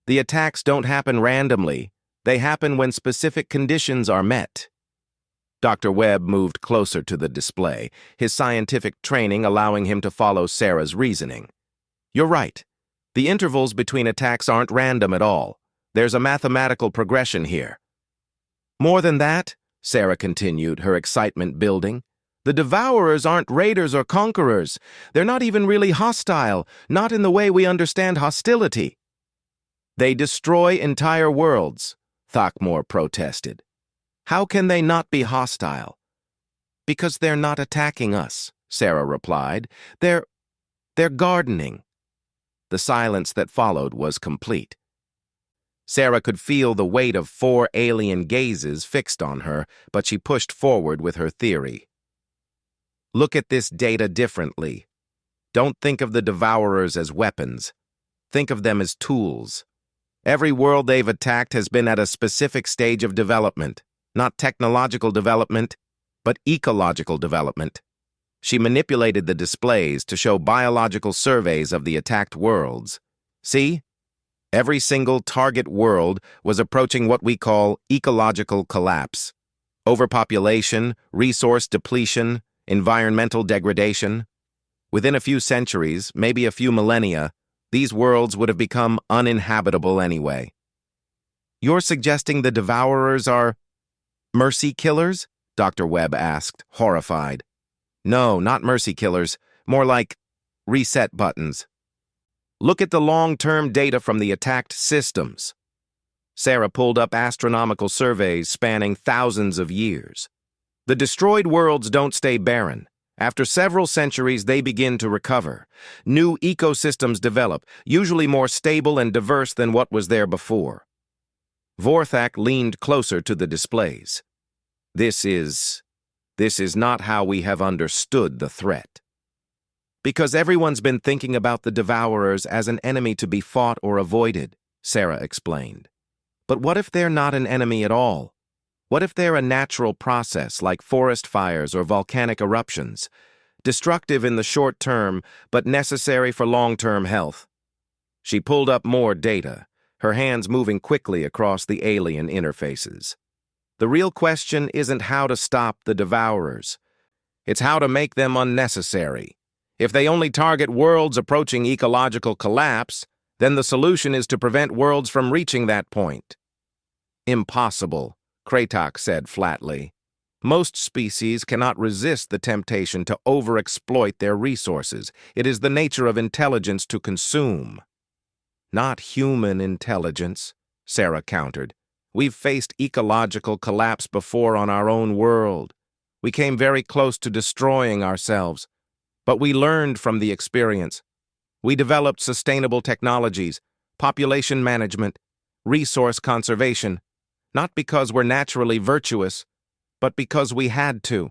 Speaker 1: The attacks don't happen randomly. They happen when specific conditions are met. Dr. Webb moved closer to the display, his scientific training allowing him to follow Sarah's reasoning. You're right. The intervals between attacks aren't random at all. There's a mathematical progression here. More than that, Sarah continued, her excitement building, the Devourers aren't raiders or conquerors. They're not even really hostile, not in the way we understand hostility. They destroy entire worlds, Thakmor protested. How can they not be hostile? Because they're not attacking us, Sarah replied. They're gardening. The silence that followed was complete. Sarah could feel the weight of 4 alien gazes fixed on her, but she pushed forward with her theory. Look at this data differently. Don't think of the Devourers as weapons. Think of them as tools. Every world they've attacked has been at a specific stage of development, not technological development, but ecological development. She manipulated the displays to show biological surveys of the attacked worlds. See? Every single target world was approaching what we call ecological collapse. Overpopulation, resource depletion, environmental degradation. Within a few centuries, maybe a few millennia, these worlds would have become uninhabitable anyway. You're suggesting the Devourers are mercy killers? Dr. Webb asked, horrified. No, not mercy killers, more like reset buttons. Look at the long-term data from the attacked systems. Sarah pulled up astronomical surveys spanning thousands of years. The destroyed worlds don't stay barren. After several centuries, they begin to recover. New ecosystems develop, usually more stable and diverse than what was there before. Vorthak leaned closer to the displays. This is not how we have understood the threat. Because everyone's been thinking about the Devourers as an enemy to be fought or avoided, Sarah explained. But what if they're not an enemy at all? What if they're a natural process like forest fires or volcanic eruptions, destructive in the short term but necessary for long-term health? She pulled up more data, her hands moving quickly across the alien interfaces. The real question isn't how to stop the Devourers. It's how to make them unnecessary. If they only target worlds approaching ecological collapse, then the solution is to prevent worlds from reaching that point. Impossible, Kratok said flatly. Most species cannot resist the temptation to overexploit their resources. It is the nature of intelligence to consume. Not human intelligence, Sarah countered. We've faced ecological collapse before on our own world. We came very close to destroying ourselves, but we learned from the experience. We developed sustainable technologies, population management, resource conservation, not because we're naturally virtuous, but because we had to.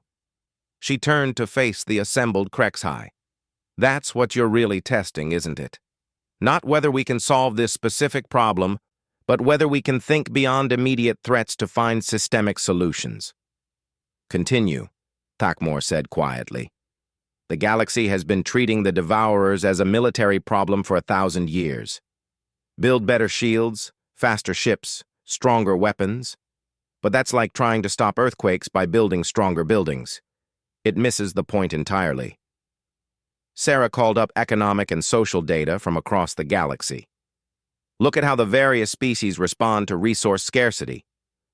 Speaker 1: She turned to face the assembled HFY. That's what you're really testing, isn't it? Not whether we can solve this specific problem, but whether we can think beyond immediate threats to find systemic solutions. Continue, Thakmor said quietly. The galaxy has been treating the Devourers as a military problem for 1,000 years. Build better shields, faster ships, stronger weapons. But that's like trying to stop earthquakes by building stronger buildings. It misses the point entirely. Sarah called up economic and social data from across the galaxy. Look at how the various species respond to resource scarcity.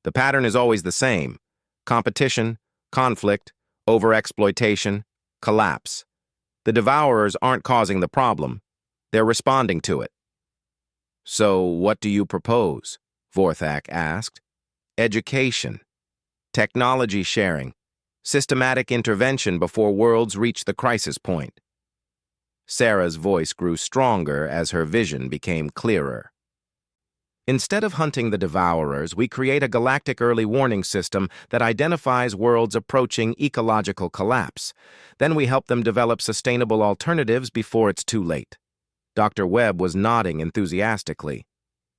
Speaker 1: The pattern is always the same: competition, conflict, overexploitation, collapse. The Devourers aren't causing the problem. They're responding to it. So what do you propose? Vorthak asked. Education, technology sharing, systematic intervention before worlds reach the crisis point. Sarah's voice grew stronger as her vision became clearer. Instead of hunting the Devourers, we create a galactic early warning system that identifies worlds approaching ecological collapse. Then we help them develop sustainable alternatives before it's too late. Dr. Webb was nodding enthusiastically.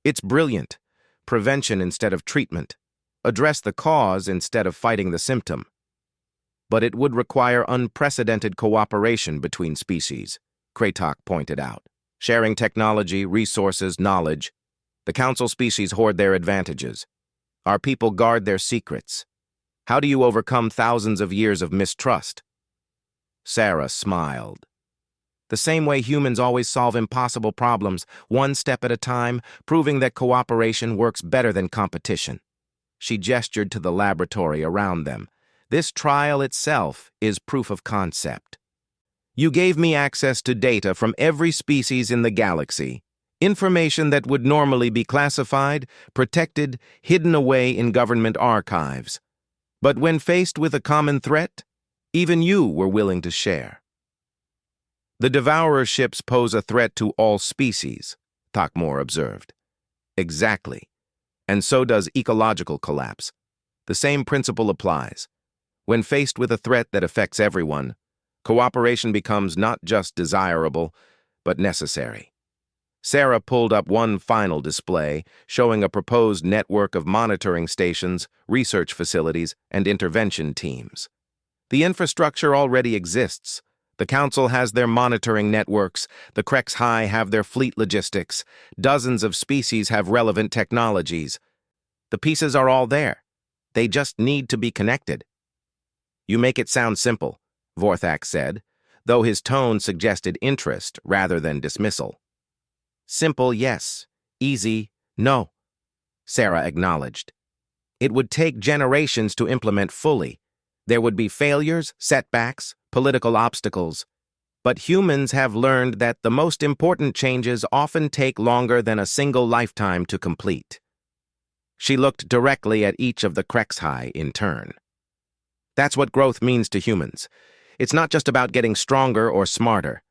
Speaker 1: It's brilliant. Prevention instead of treatment. Address the cause instead of fighting the symptom. But it would require unprecedented cooperation between species, Kratok pointed out. Sharing technology, resources, knowledge. The Council species hoard their advantages. Our people guard their secrets. How do you overcome thousands of years of mistrust? Sarah smiled. The same way humans always solve impossible problems, one step at a time, proving that cooperation works better than competition. She gestured to the laboratory around them. This trial itself is proof of concept. You gave me access to data from every species in the galaxy. Information that would normally be classified, protected, hidden away in government archives. But when faced with a common threat, even you were willing to share. The Devourer ships pose a threat to all species, Thakmor observed. Exactly. And so does ecological collapse. The same principle applies. When faced with a threat that affects everyone, cooperation becomes not just desirable, but necessary. Sarah pulled up one final display showing a proposed network of monitoring stations, research facilities, and intervention teams. The infrastructure already exists. The Council has their monitoring networks, the HFY have their fleet logistics, dozens of species have relevant technologies. The pieces are all there. They just need to be connected. You make it sound simple, Vorthak said, though his tone suggested interest rather than dismissal. Simple, yes. Easy, no, Sarah acknowledged. It would take generations to implement fully. There would be failures, setbacks, political obstacles. But humans have learned that the most important changes often take longer than a single lifetime to complete. She looked directly at each of the HFY in turn. That's what growth means to humans. It's not just about getting stronger or smarter.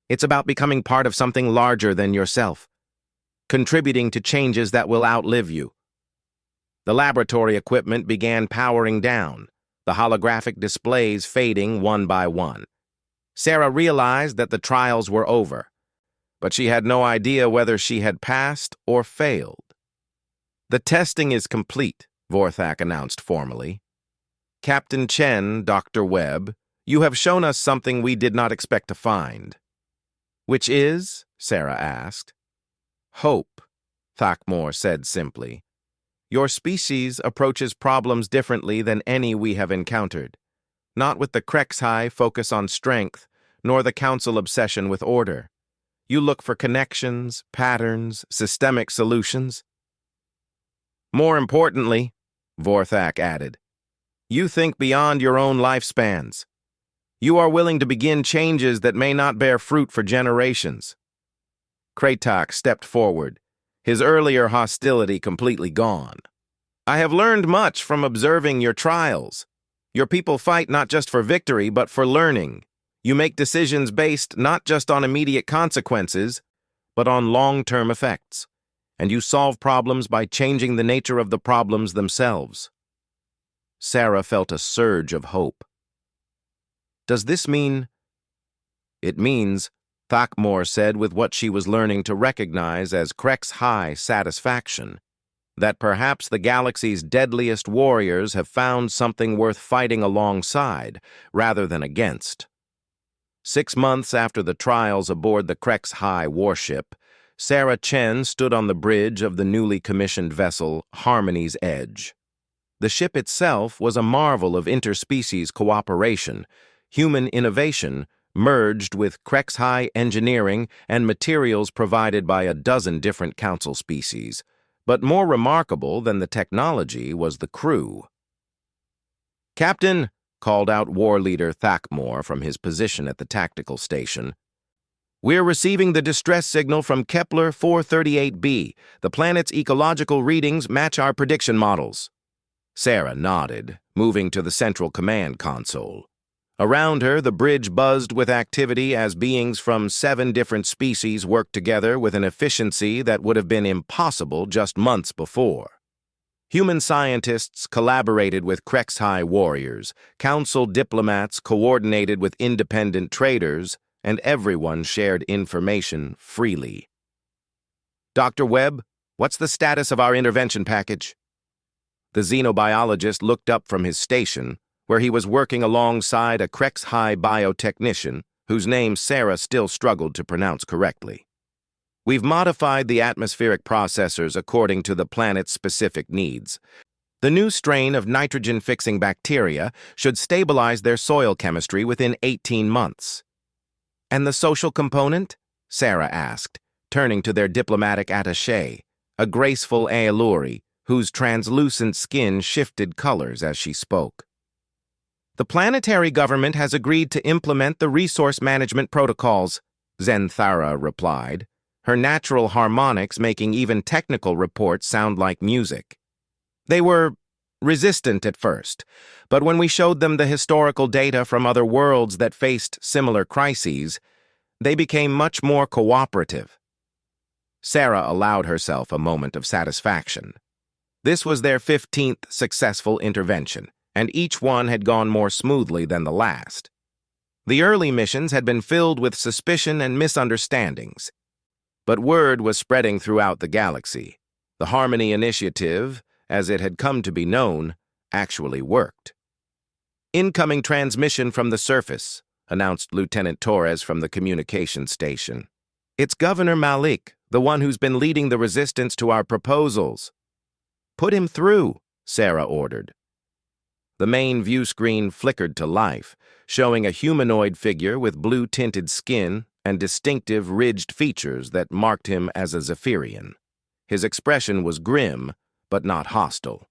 Speaker 1: It's about becoming part of something larger than yourself, contributing to changes that will outlive you. The laboratory equipment began powering down, the holographic displays fading one by one. Sarah realized that the trials were over, but she had no idea whether she had passed or failed. "The testing is complete," Vorthak announced formally. "Captain Chen, Dr. Webb, you have shown us something we did not expect to find." "Which is?" Sarah asked. "Hope," Thakmor said simply. "Your species approaches problems differently than any we have encountered, not with the Krexhai focus on strength, nor the Council obsession with order. You look for connections, patterns, systemic solutions. More importantly," Vorthak added, "you think beyond your own lifespans. You are willing to begin changes that may not bear fruit for generations." Kratok stepped forward, his earlier hostility completely gone. "I have learned much from observing your trials. Your people fight not just for victory, but for learning. You make decisions based not just on immediate consequences, but on long-term effects. And you solve problems by changing the nature of the problems themselves." Sarah felt a surge of hope. "Does this mean—" "It means," Thakmor said with what she was learning to recognize as Krexhai satisfaction, "that perhaps the galaxy's deadliest warriors have found something worth fighting alongside rather than against." 6 months after the trials aboard the Krexhai warship, Sarah Chen stood on the bridge of the newly commissioned vessel Harmony's Edge. The ship itself was a marvel of interspecies cooperation, human innovation merged with Krexhai engineering and materials provided by a dozen different council species. But more remarkable than the technology was the crew. "Captain," called out War Leader Thakmor from his position at the tactical station, "we're receiving the distress signal from Kepler 438b. The planet's ecological readings match our prediction models." Sarah nodded, moving to the central command console. Around her, the bridge buzzed with activity as beings from 7 different species worked together with an efficiency that would have been impossible just months before. Human scientists collaborated with Krexhai warriors, council diplomats coordinated with independent traders, and everyone shared information freely. "Dr. Webb, what's the status of our intervention package?" The xenobiologist looked up from his station, where he was working alongside a Krexhai biotechnician, whose name Sarah still struggled to pronounce correctly. "We've modified the atmospheric processors according to the planet's specific needs. The new strain of nitrogen-fixing bacteria should stabilize their soil chemistry within 18 months. "And the social component?" Sarah asked, turning to their diplomatic attaché, a graceful Aeluri, whose translucent skin shifted colors as she spoke. "The planetary government has agreed to implement the resource management protocols," Zenthara replied, her natural harmonics making even technical reports sound like music. "They were resistant at first, but when we showed them the historical data from other worlds that faced similar crises, they became much more cooperative." Sarah allowed herself a moment of satisfaction. This was their 15th successful intervention, and each one had gone more smoothly than the last. The early missions had been filled with suspicion and misunderstandings, but word was spreading throughout the galaxy. The Harmony Initiative, as it had come to be known, actually worked. "Incoming transmission from the surface," announced Lieutenant Torres from the communication station. "It's Governor Malik, the one who's been leading the resistance to our proposals." "Put him through," Sarah ordered. The main view screen flickered to life, showing a humanoid figure with blue-tinted skin and distinctive ridged features that marked him as a Zephyrian. His expression was grim, but not hostile.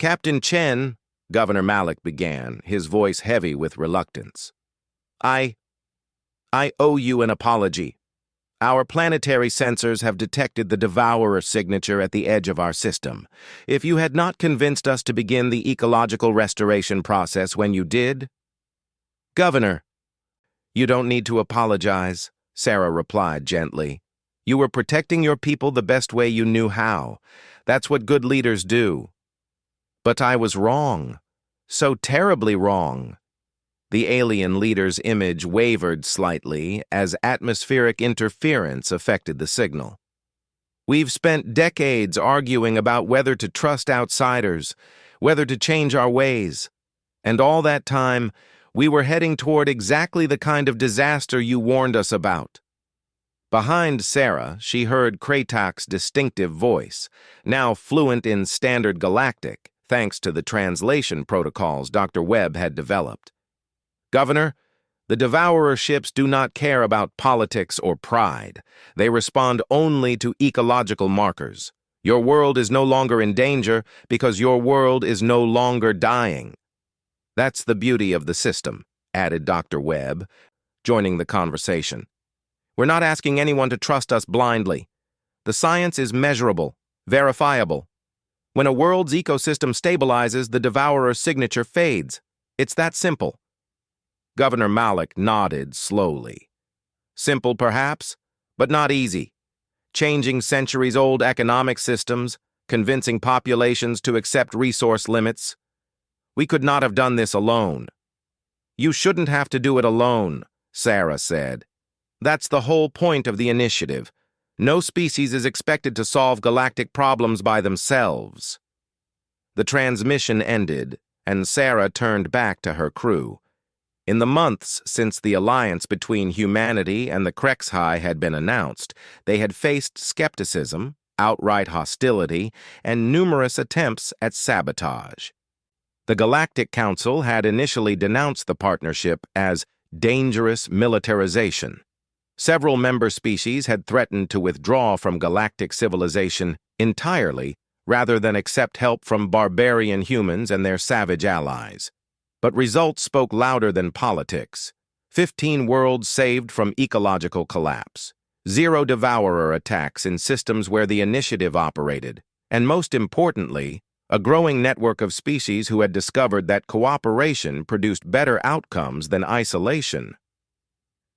Speaker 1: "Captain Chen," Governor Malik began, his voice heavy with reluctance. I owe you an apology. Our planetary sensors have detected the Devourer signature at the edge of our system. If you had not convinced us to begin the ecological restoration process when you did—" "Governor." "You don't need to apologize," Sarah replied gently. You were protecting your people the best way you knew how. That's what good leaders do. But I was wrong. So terribly wrong. The alien leader's image wavered slightly as atmospheric interference affected the signal. We've spent decades arguing about whether to trust outsiders, whether to change our ways. And all that time, we were heading toward exactly the kind of disaster you warned us about. Behind Sarah, she heard Kratak's distinctive voice, now fluent in Standard Galactic, thanks to the translation protocols Dr. Webb had developed. Governor, the Devourer ships do not care about politics or pride. They respond only to ecological markers. Your world is no longer in danger because your world is no longer dying. That's the beauty of the system, added Dr. Webb, joining the conversation. We're not asking anyone to trust us blindly. The science is measurable, verifiable. When a world's ecosystem stabilizes, the Devourer's signature fades. It's that simple. Governor Malik nodded slowly. Simple, perhaps, but not easy. Changing centuries-old economic systems, convincing populations to accept resource limits. We could not have done this alone. You shouldn't have to do it alone, Sarah said. That's the whole point of the initiative. No species is expected to solve galactic problems by themselves. The transmission ended, and Sarah turned back to her crew. In the months since the alliance between humanity and the HFY had been announced, they had faced skepticism, outright hostility, and numerous attempts at sabotage. The Galactic Council had initially denounced the partnership as dangerous militarization. Several member species had threatened to withdraw from galactic civilization entirely rather than accept help from barbarian humans and their savage allies. But results spoke louder than politics. 15 worlds saved from ecological collapse. 0 Devourer attacks in systems where the initiative operated. And most importantly, a growing network of species who had discovered that cooperation produced better outcomes than isolation.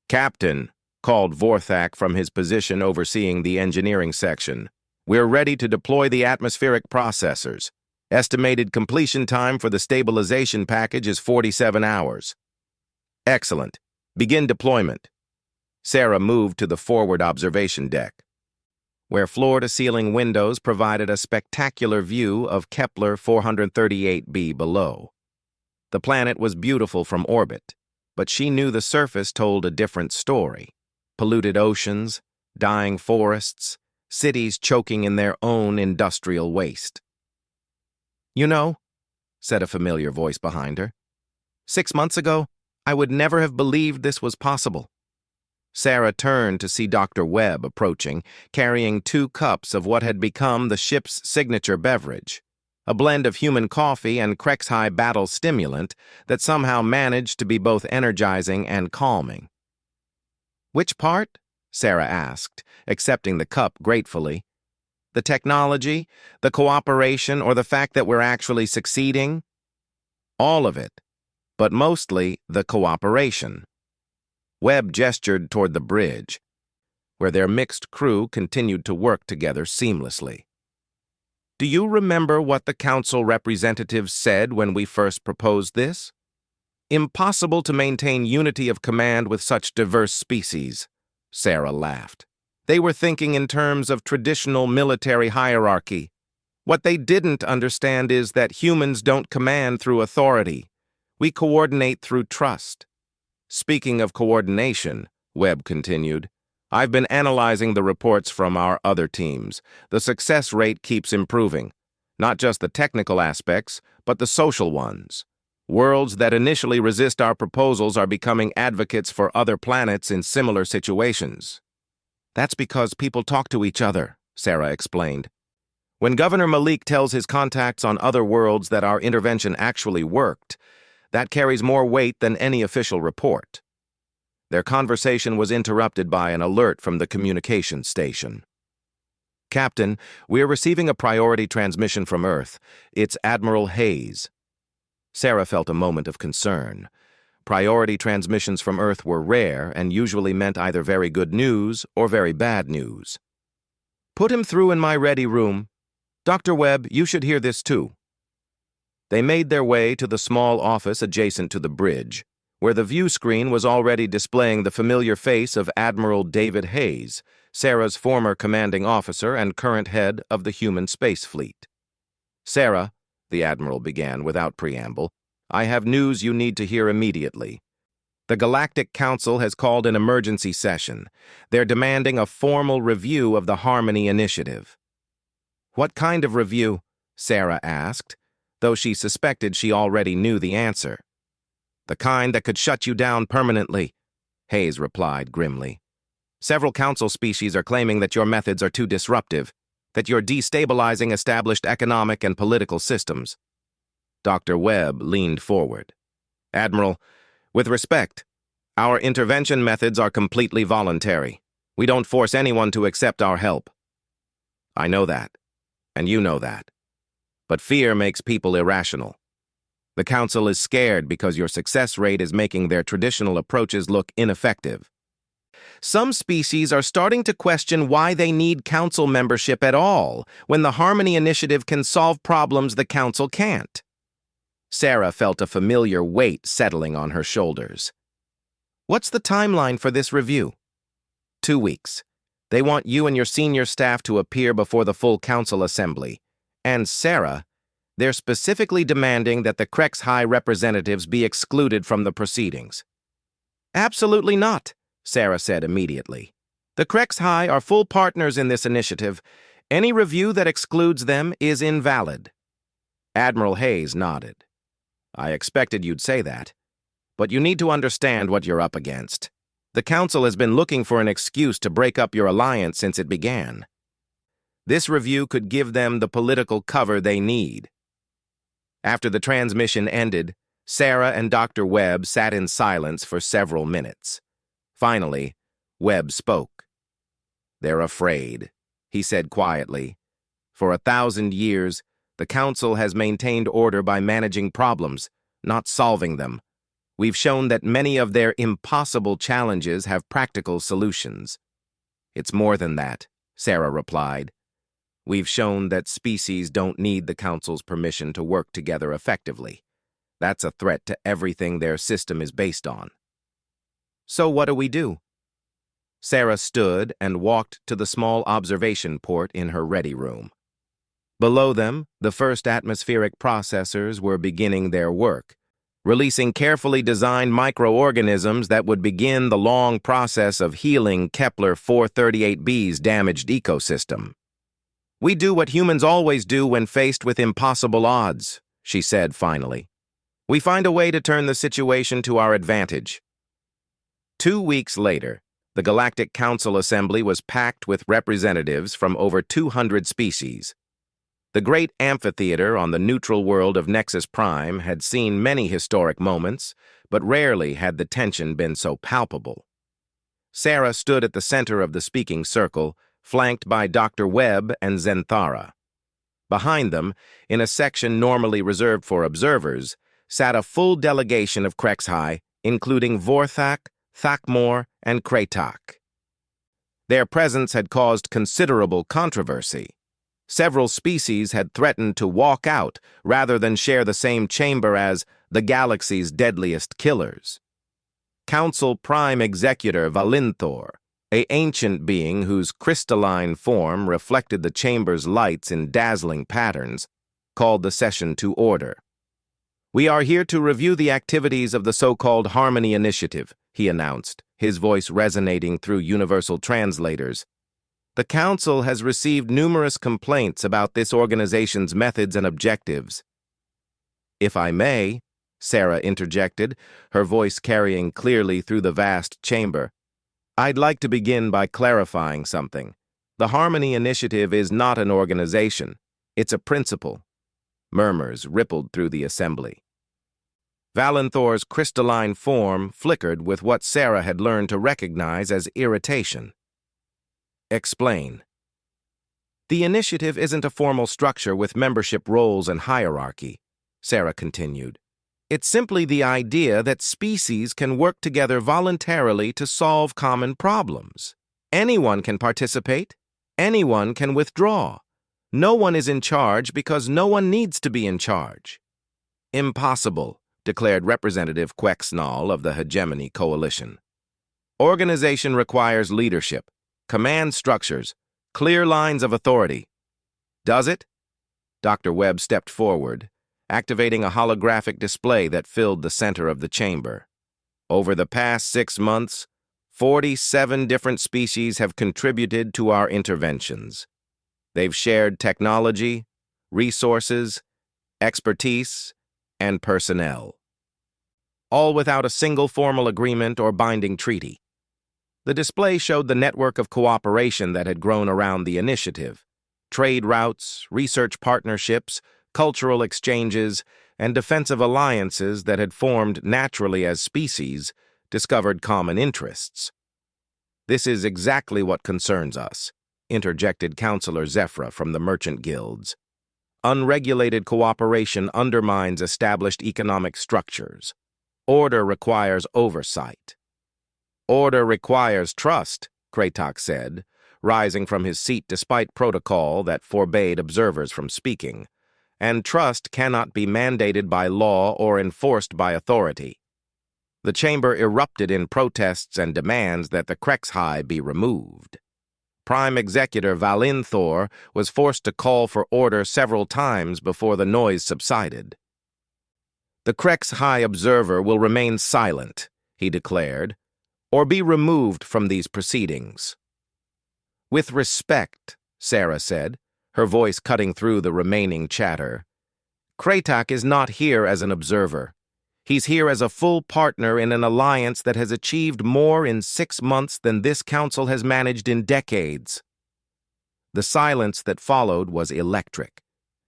Speaker 1: Captain, called Vorthak from his position overseeing the engineering section, we're ready to deploy the atmospheric processors. Estimated completion time for the stabilization package is 47 hours. Excellent. Begin deployment. Sarah moved to the forward observation deck, where floor-to-ceiling windows provided a spectacular view of Kepler 438b below. The planet was beautiful from orbit, but she knew the surface told a different story. Polluted oceans, dying forests, cities choking in their own industrial waste. You know, said a familiar voice behind her, 6 months ago, I would never have believed this was possible. Sarah turned to see Dr. Webb approaching, carrying 2 cups of what had become the ship's signature beverage, a blend of human coffee and HFY battle stimulant that somehow managed to be both energizing and calming. Which part? Sarah asked, accepting the cup gratefully. The technology, the cooperation, or the fact that we're actually succeeding? All of it, but mostly the cooperation. Webb gestured toward the bridge, where their mixed crew continued to work together seamlessly. Do you remember what the council representatives said when we first proposed this? Impossible to maintain unity of command with such diverse species, Sarah laughed. They were thinking in terms of traditional military hierarchy. What they didn't understand is that humans don't command through authority. We coordinate through trust. Speaking of coordination, Webb continued, I've been analyzing the reports from our other teams. The success rate keeps improving. Not just the technical aspects, but the social ones. Worlds that initially resist our proposals are becoming advocates for other planets in similar situations. That's because people talk to each other, Sarah explained. When Governor Malik tells his contacts on other worlds that our intervention actually worked, that carries more weight than any official report. Their conversation was interrupted by an alert from the communications station. Captain, we're receiving a priority transmission from Earth. It's Admiral Hayes. Sarah felt a moment of concern. priority transmissions from Earth were rare and usually meant either very good news or very bad news. "Put him through in my ready room. Dr. Webb, you should hear this too." They made their way to the small office adjacent to the bridge, where the view screen was already displaying the familiar face of Admiral David Hayes, Sarah's former commanding officer and current head of the human space fleet. "Sarah," the Admiral began without preamble, "I have news you need to hear immediately. The Galactic Council has called an emergency session. They're demanding a formal review of the Harmony Initiative." "What kind of review?" Sarah asked, though she suspected she already knew the answer. "The kind that could shut you down permanently," Hayes replied grimly. "Several council species are claiming that your methods are too disruptive, that you're destabilizing established economic and political systems." Dr. Webb leaned forward. "Admiral, with respect, our intervention methods are completely voluntary. We don't force anyone to accept our help." "I know that, and you know that. But fear makes people irrational. The Council is scared because your success rate is making their traditional approaches look ineffective. Some species are starting to question why they need Council membership at all, when the Harmony Initiative can solve problems the Council can't." Sarah felt a familiar weight settling on her shoulders. "What's the timeline for this review?" 2 weeks. They want you and your senior staff to appear before the full Council Assembly. And Sarah, they're specifically demanding that the HFY representatives be excluded from the proceedings." "Absolutely not," Sarah said immediately. "The HFY are full partners in this initiative. Any review that excludes them is invalid." Admiral Hayes nodded. "I expected you'd say that. But you need to understand what you're up against. The Council has been looking for an excuse to break up your alliance since it began. This review could give them the political cover they need." After the transmission ended, Sarah and Dr. Webb sat in silence for several minutes. Finally, Webb spoke. "They're afraid," he said quietly. "For 1,000 years, the Council has maintained order by managing problems, not solving them. We've shown that many of their impossible challenges have practical solutions." "It's more than that," Sarah replied. "We've shown that species don't need the Council's permission to work together effectively. That's a threat to everything their system is based on." "So what do we do?" Sarah stood and walked to the small observation port in her ready room. Below them, the first atmospheric processors were beginning their work, releasing carefully designed microorganisms that would begin the long process of healing Kepler 438b's damaged ecosystem. "We do what humans always do when faced with impossible odds," she said finally. "We find a way to turn the situation to our advantage." 2 weeks later, the Galactic Council Assembly was packed with representatives from over 200 species. The great amphitheater on the neutral world of Nexus Prime had seen many historic moments, but rarely had the tension been so palpable. Sarah stood at the center of the speaking circle, flanked by Dr. Webb and Zenthara. Behind them, in a section normally reserved for observers, sat a full delegation of HFY, including Vorthak, Thakmor, and Kratak. Their presence had caused considerable controversy. Several species had threatened to walk out rather than share the same chamber as the galaxy's deadliest killers. Council Prime Executor Valinthor, an ancient being whose crystalline form reflected the chamber's lights in dazzling patterns, called the session to order. "We are here to review the activities of the so-called Harmony Initiative," he announced, his voice resonating through universal translators. "The Council has received numerous complaints about this organization's methods and objectives." "If I may," Sarah interjected, her voice carrying clearly through the vast chamber, "I'd like to begin by clarifying something. The Harmony Initiative is not an organization. It's a principle." Murmurs rippled through the assembly. Valinthor's crystalline form flickered with what Sarah had learned to recognize as irritation. "Explain." "The initiative isn't a formal structure with membership roles and hierarchy," Sarah continued. It's simply the idea that species can work together voluntarily to solve common problems. Anyone can participate. Anyone can withdraw. No one is in charge because no one needs to be in charge. Impossible, declared Representative Quexnall of the Hegemony Coalition. Organization requires leadership, command structures, clear lines of authority. Does it? Dr. Webb stepped forward, activating a holographic display that filled the center of the chamber. Over the past 6 months, 47 different species have contributed to our interventions. They've shared technology, resources, expertise, and personnel, all without a single formal agreement or binding treaty. The display showed the network of cooperation that had grown around the initiative: trade routes, research partnerships, cultural exchanges, and defensive alliances that had formed naturally as species discovered common interests. "This is exactly what concerns us," interjected Councillor Zephyra from the merchant guilds. "Unregulated cooperation undermines established economic structures. Order requires oversight." "Order requires trust," Kratok said, rising from his seat despite protocol that forbade observers from speaking. "And trust cannot be mandated by law or enforced by authority." The chamber erupted in protests and demands that the Krexhai be removed. Prime Executor Valinthor was forced to call for order several times before the noise subsided. "The Krexhai observer will remain silent," he declared, "or be removed from these proceedings." "With respect," Sarah said, her voice cutting through the remaining chatter, "Kratok is not here as an observer. He's here as a full partner in an alliance that has achieved more in 6 months than this council has managed in decades." The silence that followed was electric.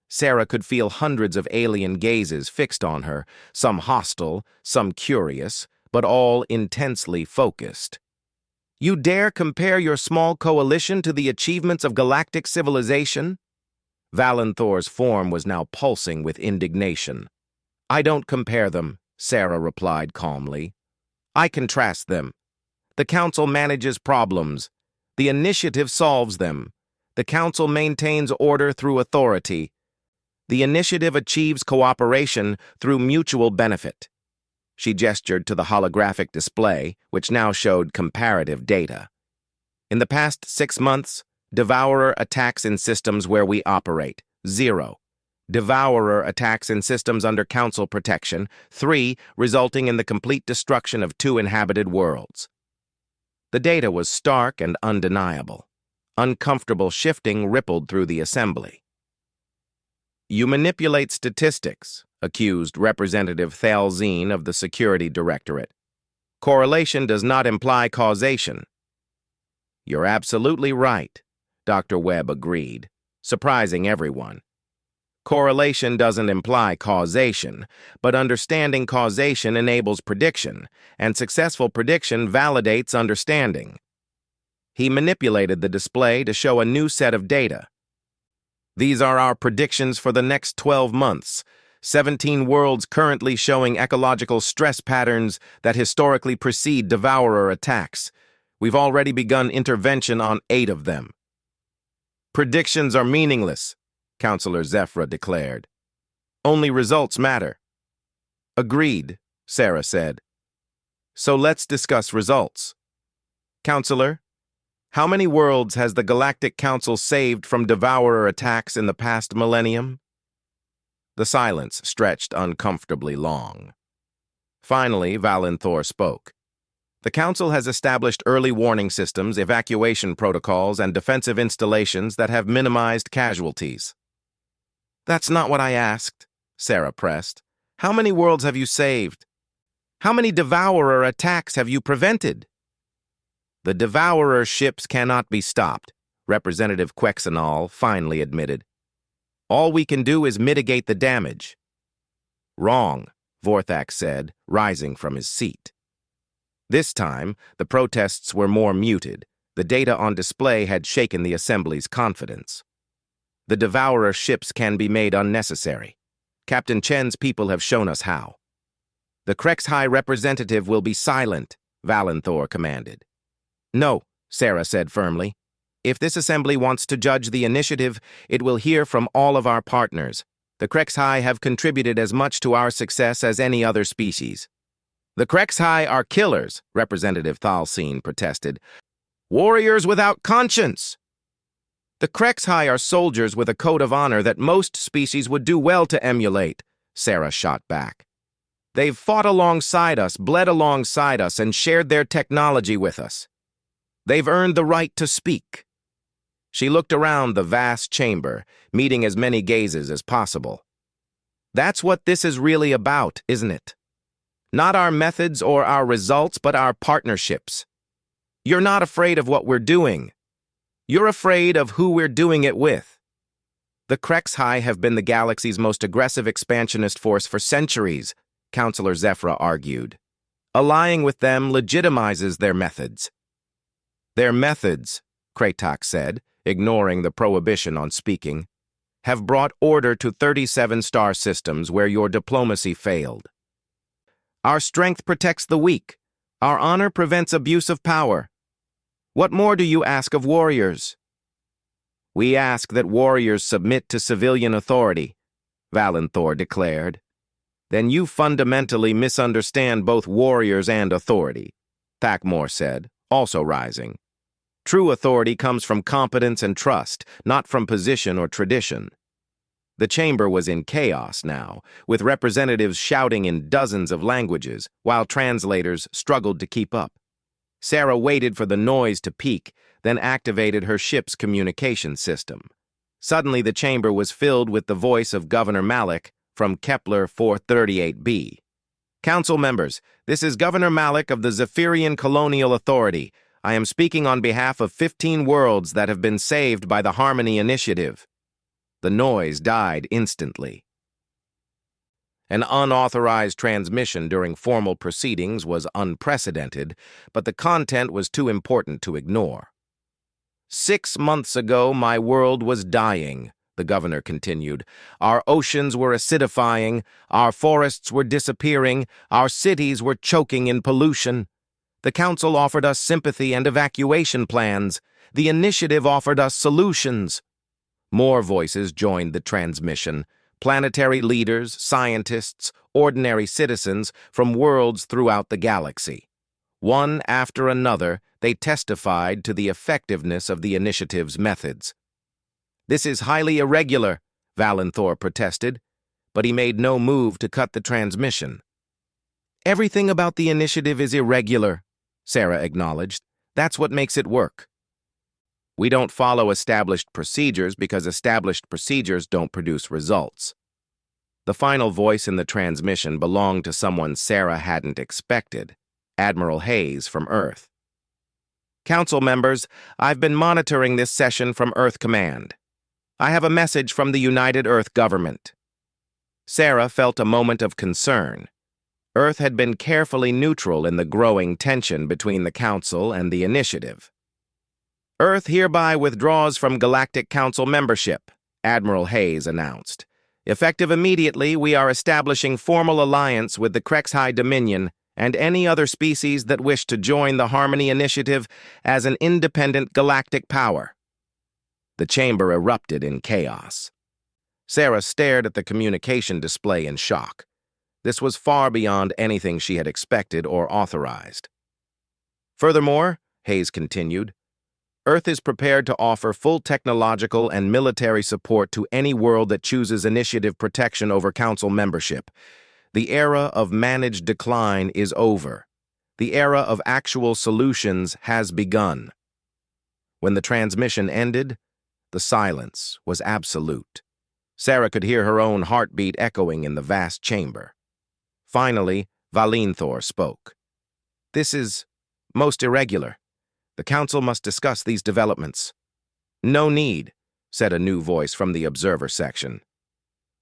Speaker 1: Sarah could feel hundreds of alien gazes fixed on her, some hostile, some curious, but all intensely focused. "You dare compare your small coalition to the achievements of galactic civilization?" Valinthor's form was now pulsing with indignation. "I don't compare them," Sarah replied calmly. "I contrast them. The Council manages problems. The Initiative solves them. The Council maintains order through authority. The Initiative achieves cooperation through mutual benefit." She gestured to the holographic display, which now showed comparative data. "In the past 6 months, Devourer attacks in systems where we operate, 0. Devourer attacks in systems under Council protection, 3, resulting in the complete destruction of 2 inhabited worlds." The data was stark and undeniable. Uncomfortable shifting rippled through the assembly. "You manipulate statistics," accused Representative Thalzine of the Security Directorate. "Correlation does not imply causation." "You're absolutely right," Dr. Webb agreed, surprising everyone. "Correlation doesn't imply causation, but understanding causation enables prediction, and successful prediction validates understanding." He manipulated the display to show a new set of data. "These are our predictions for the next 12 months. 17 worlds currently showing ecological stress patterns that historically precede Devourer attacks. We've already begun intervention on 8 of them." "Predictions are meaningless," Councillor Zephyra declared. "Only results matter." "Agreed," Sarah said. "So let's discuss results. Councillor, how many worlds has the Galactic Council saved from Devourer attacks in the past millennium?" The silence stretched uncomfortably long. Finally, Valinthor spoke. "The Council has established early warning systems, evacuation protocols, and defensive installations that have minimized casualties." "That's not what I asked," Sarah pressed. "How many worlds have you saved? How many Devourer attacks have you prevented?" "The Devourer ships cannot be stopped," Representative Quexnall finally admitted. "All we can do is mitigate the damage." "Wrong," Vorthak said, rising from his seat. This time, the protests were more muted. The data on display had shaken the Assembly's confidence. "The Devourer ships can be made unnecessary. Captain Chen's people have shown us how." The Krex High representative will be silent, Valenthor commanded. No, Sarah said firmly. If this assembly wants to judge the initiative, it will hear from all of our partners. The Krex High have contributed as much to our success as any other species. The Krex High are killers, Representative Thalcine protested. Warriors without conscience! The Krex High are soldiers with a code of honor that most species would do well to emulate, Sarah shot back. They've fought alongside us, bled alongside us, and shared their technology with us. They've earned the right to speak. She looked around the vast chamber, meeting as many gazes as possible. That's what this is really about, isn't it? Not our methods or our results, but our partnerships. You're not afraid of what we're doing. You're afraid of who we're doing it with. The Krex High have been the galaxy's most aggressive expansionist force for centuries, Counselor Zephyra argued. Allying with them legitimizes their methods. Their methods, Kratok said, ignoring the prohibition on speaking, have brought order to 37 star systems where your diplomacy failed. Our strength protects the weak. Our honor prevents abuse of power. What more do you ask of warriors? We ask that warriors submit to civilian authority, Valenthor declared. Then you fundamentally misunderstand both warriors and authority, Thakmor said, also rising. True authority comes from competence and trust, not from position or tradition. The chamber was in chaos now, with representatives shouting in dozens of languages, while translators struggled to keep up. Sarah waited for the noise to peak, then activated her ship's communication system. Suddenly the chamber was filled with the voice of Governor Malik from Kepler 438b. Council members, this is Governor Malik of the Zephyrian Colonial Authority. I am speaking on behalf of 15 worlds that have been saved by the Harmony Initiative. The noise died instantly. An unauthorized transmission during formal proceedings was unprecedented, but the content was too important to ignore. 6 months ago, my world was dying, the governor continued. Our oceans were acidifying, our forests were disappearing, our cities were choking in pollution. The council offered us sympathy and evacuation plans. The initiative offered us solutions. More voices joined the transmission. Planetary leaders, scientists, ordinary citizens from worlds throughout the galaxy. One after another, they testified to the effectiveness of the initiative's methods. This is highly irregular, Valenthor protested, but he made no move to cut the transmission. Everything about the initiative is irregular, Sarah acknowledged. That's what makes it work. We don't follow established procedures because established procedures don't produce results. The final voice in the transmission belonged to someone Sarah hadn't expected, Admiral Hayes from Earth. Council members, I've been monitoring this session from Earth Command. I have a message from the United Earth Government. Sarah felt a moment of concern. Earth had been carefully neutral in the growing tension between the Council and the initiative. Earth hereby withdraws from Galactic Council membership, Admiral Hayes announced. Effective immediately, we are establishing formal alliance with the Krex High Dominion and any other species that wish to join the Harmony Initiative as an independent galactic power. The chamber erupted in chaos. Sarah stared at the communication display in shock. This was far beyond anything she had expected or authorized. Furthermore, Hayes continued, Earth is prepared to offer full technological and military support to any world that chooses initiative protection over Council membership. The era of managed decline is over. The era of actual solutions has begun. When the transmission ended, the silence was absolute. Sarah could hear her own heartbeat echoing in the vast chamber. Finally, Valenthor spoke. This is most irregular. The Council must discuss these developments. No need, said a new voice from the observer section.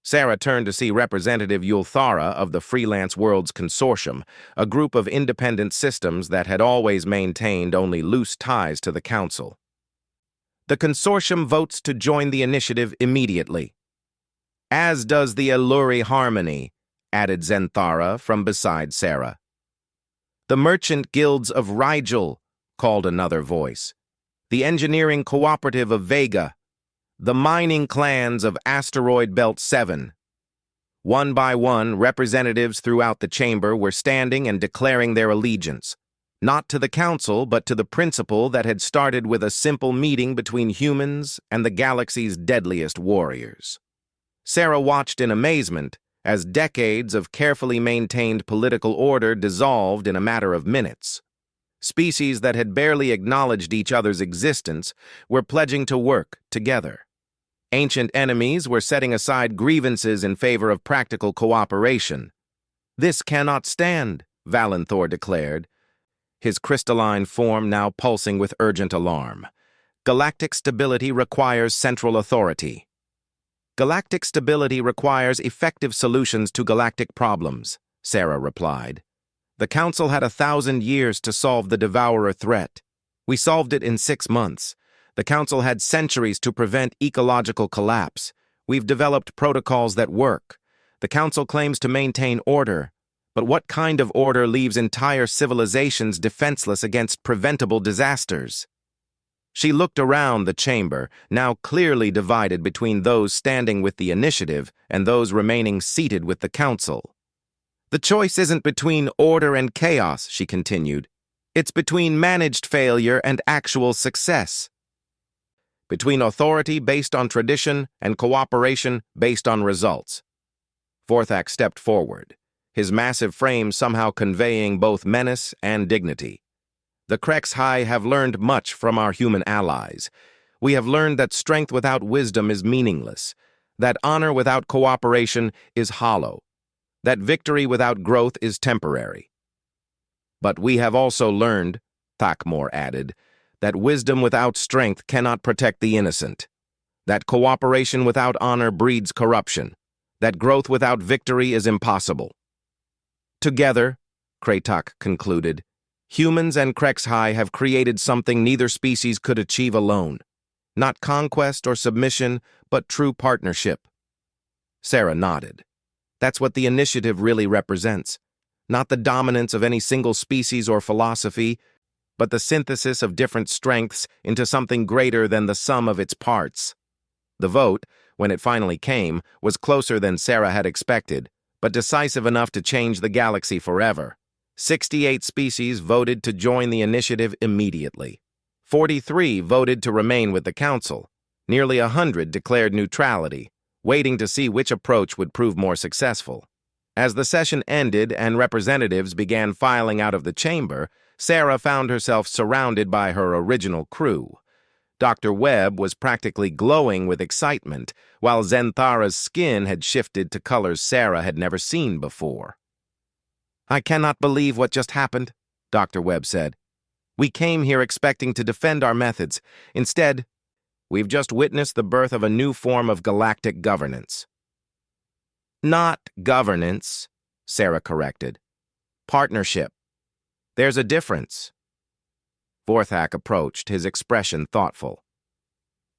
Speaker 1: Sarah turned to see Representative Yulthara of the Freelance Worlds Consortium, a group of independent systems that had always maintained only loose ties to the Council. The consortium votes to join the initiative immediately. As does the Alluri Harmony, added Zenthara from beside Sarah. The merchant guilds of Rigel, called another voice. The engineering cooperative of Vega. The mining clans of Asteroid Belt 7. One by one, representatives throughout the chamber were standing and declaring their allegiance, not to the council, but to the principle that had started with a simple meeting between humans and the galaxy's deadliest warriors. Sarah watched in amazement as decades of carefully maintained political order dissolved in a matter of minutes. Species that had barely acknowledged each other's existence were pledging to work together. Ancient enemies were setting aside grievances in favor of practical cooperation. "This cannot stand," Valenthor declared, his crystalline form now pulsing with urgent alarm. "Galactic stability requires central authority." "Galactic stability requires effective solutions to galactic problems," Sarah replied. "The Council had 1,000 years to solve the Devourer threat. We solved it in 6 months. The Council had centuries to prevent ecological collapse. We've developed protocols that work. The Council claims to maintain order, but what kind of order leaves entire civilizations defenseless against preventable disasters?" She looked around the chamber, now clearly divided between those standing with the initiative and those remaining seated with the Council. "The choice isn't between order and chaos," she continued. "It's between managed failure and actual success. Between authority based on tradition and cooperation based on results." Vorthak stepped forward, his massive frame somehow conveying both menace and dignity. "The HFY have learned much from our human allies. We have learned that strength without wisdom is meaningless, that honor without cooperation is hollow, that victory without growth is temporary. But we have also learned," Thakmor added, "that wisdom without strength cannot protect the innocent, that cooperation without honor breeds corruption, that growth without victory is impossible. Together," Kratok concluded, "humans and HFY have created something neither species could achieve alone. Not conquest or submission, but true partnership." Sarah nodded. "That's what the initiative really represents. Not the dominance of any single species or philosophy, but the synthesis of different strengths into something greater than the sum of its parts." The vote, when it finally came, was closer than Sarah had expected, but decisive enough to change the galaxy forever. 68 species voted to join the initiative immediately. 43 voted to remain with the Council. Nearly 100 declared neutrality, waiting to see which approach would prove more successful. As the session ended and representatives began filing out of the chamber, Sarah found herself surrounded by her original crew. Dr. Webb was practically glowing with excitement, while Zenthara's skin had shifted to colors Sarah had never seen before. "I cannot believe what just happened," Dr. Webb said. "We came here expecting to defend our methods. Instead, we've just witnessed the birth of a new form of galactic governance." "Not governance," Sarah corrected. "Partnership. There's a difference." Vorthak approached, his expression thoughtful.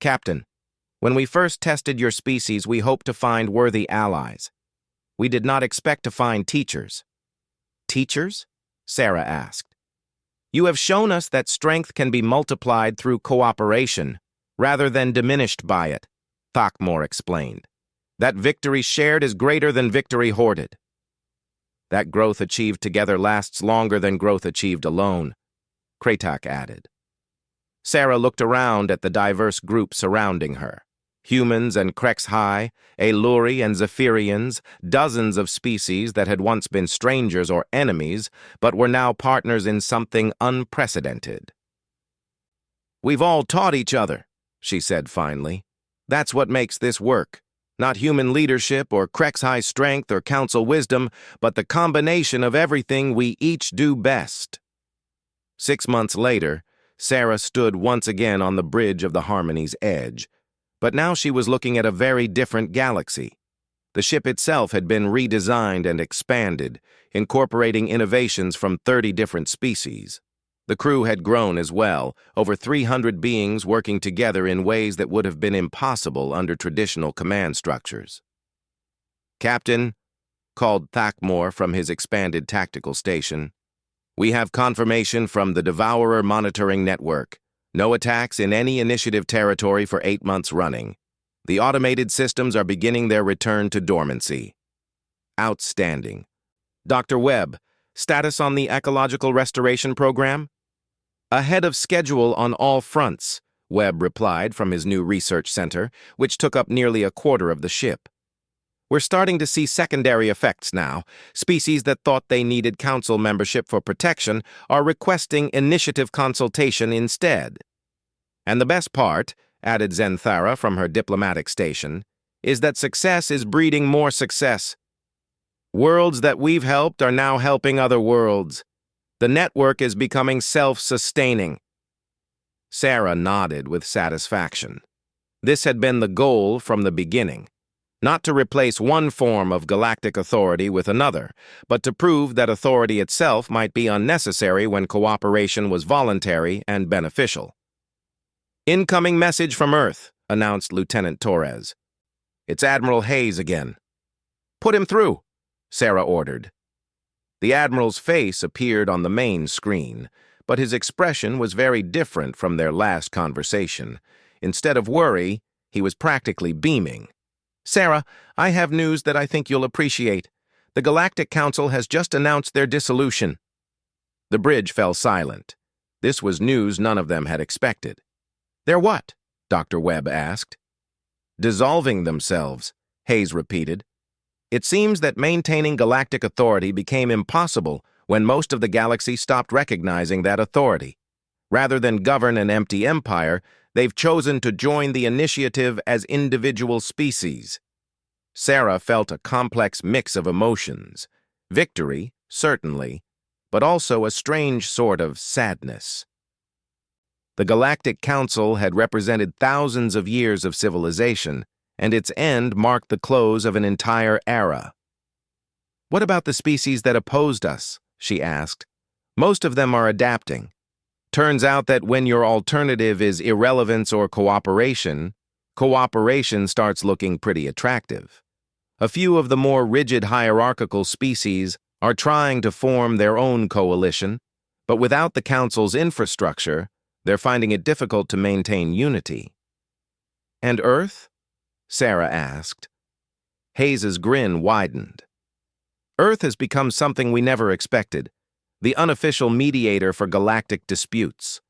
Speaker 1: "Captain, when we first tested your species, we hoped to find worthy allies. We did not expect to find teachers." "Teachers?" Sarah asked. "You have shown us that strength can be multiplied through cooperation, rather than diminished by it," Thakmor explained. "That victory shared is greater than victory hoarded. That growth achieved together lasts longer than growth achieved alone," Kratok added. Sarah looked around at the diverse group surrounding her. Humans and HFY, Eluri and Zephyrians, dozens of species that had once been strangers or enemies, but were now partners in something unprecedented. "We've all taught each other," she said finally. "That's what makes this work. Not human leadership or HFY strength or council wisdom, but the combination of everything we each do best." 6 months later, Sarah stood once again on the bridge of the Harmony's edge, but now she was looking at a very different galaxy. The ship itself had been redesigned and expanded, incorporating innovations from 30 different species. The crew had grown as well, over 300 beings working together in ways that would have been impossible under traditional command structures. "Captain, called Thakmor from his expanded tactical station. "We have confirmation from the Devourer Monitoring Network. No attacks in any initiative territory for 8 months running. The automated systems are beginning their return to dormancy." "Outstanding. Dr. Webb, status on the ecological restoration program?" "Ahead of schedule on all fronts," Webb replied from his new research center, which took up nearly a quarter of the ship. "We're starting to see secondary effects now. Species that thought they needed council membership for protection are requesting initiative consultation instead. And the best part," added Zenthara from her diplomatic station, "is that success is breeding more success. Worlds that we've helped are now helping other worlds. The network is becoming self-sustaining." Sarah nodded with satisfaction. This had been the goal from the beginning. Not to replace one form of galactic authority with another, but to prove that authority itself might be unnecessary when cooperation was voluntary and beneficial. "Incoming message from Earth," announced Lieutenant Torres. "It's Admiral Hayes again." "Put him through," Sarah ordered. The Admiral's face appeared on the main screen, but his expression was very different from their last conversation. Instead of worry, he was practically beaming. "Sarah, I have news that I think you'll appreciate. The Galactic Council has just announced their dissolution." The bridge fell silent. This was news none of them had expected. "They're what?" Dr. Webb asked. "Dissolving themselves," Hayes repeated. "It seems that maintaining galactic authority became impossible when most of the galaxy stopped recognizing that authority. Rather than govern an empty empire, they've chosen to join the initiative as individual species." Sarah felt a complex mix of emotions. Victory, certainly, but also a strange sort of sadness. The Galactic Council had represented thousands of years of civilization, and its end marked the close of an entire era. "What about the species that opposed us?" she asked. "Most of them are adapting. Turns out that when your alternative is irrelevance or cooperation, cooperation starts looking pretty attractive. A few of the more rigid hierarchical species are trying to form their own coalition, but without the Council's infrastructure, they're finding it difficult to maintain unity." "And Earth?" Sarah asked. Hayes's grin widened. "Earth has become something we never expected. The unofficial mediator for galactic disputes.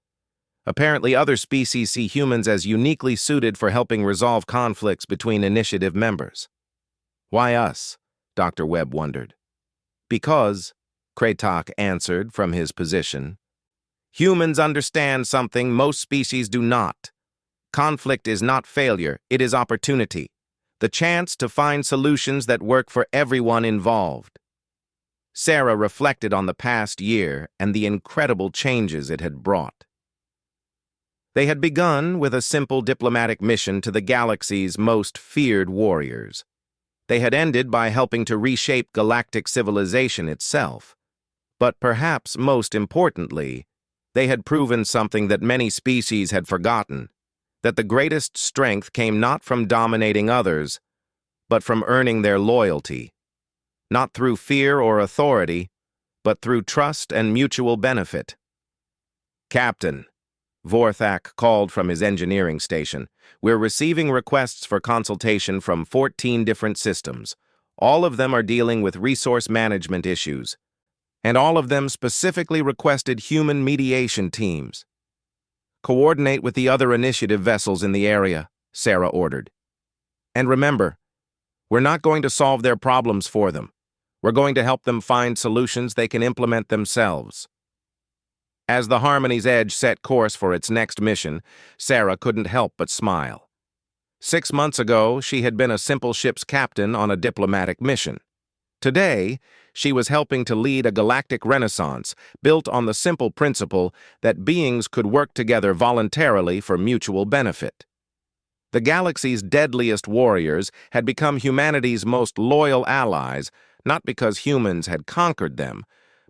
Speaker 1: Apparently other species see humans as uniquely suited for helping resolve conflicts between initiative members." "Why us?" Dr. Webb wondered. "Because," Kratok answered from his position, "humans understand something most species do not. Conflict is not failure, it is opportunity. The chance to find solutions that work for everyone involved." Sarah reflected on the past year and the incredible changes it had brought. They had begun with a simple diplomatic mission to the galaxy's most feared warriors. They had ended by helping to reshape galactic civilization itself. But perhaps most importantly, they had proven something that many species had forgotten, that the greatest strength came not from dominating others, but from earning their loyalty. Not through fear or authority, but through trust and mutual benefit. "Captain," Vorthak called from his engineering station, "we're receiving requests for consultation from 14 different systems. All of them are dealing with resource management issues, and all of them specifically requested human mediation teams. Coordinate with the other initiative vessels in the area," Sarah ordered. "And remember, we're not going to solve their problems for them. We're going to help them find solutions they can implement themselves." As the Harmony's Edge set course for its next mission, Sarah couldn't help but smile. 6 months ago, she had been a simple ship's captain on a diplomatic mission. Today, she was helping to lead a galactic renaissance built on the simple principle that beings could work together voluntarily for mutual benefit. The galaxy's deadliest warriors had become humanity's most loyal allies, not because humans had conquered them,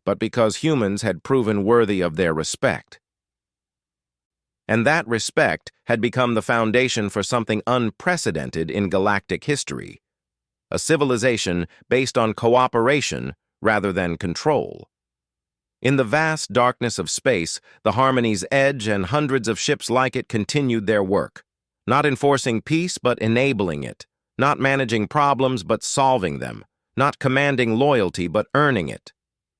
Speaker 1: but because humans had proven worthy of their respect. And that respect had become the foundation for something unprecedented in galactic history: a civilization based on cooperation rather than control. In the vast darkness of space, the Harmony's Edge and hundreds of ships like it continued their work, not enforcing peace but enabling it, not managing problems but solving them, not commanding loyalty but earning it.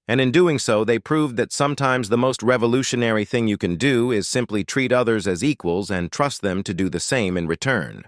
Speaker 1: And in doing so, they proved that sometimes the most revolutionary thing you can do is simply treat others as equals and trust them to do the same in return.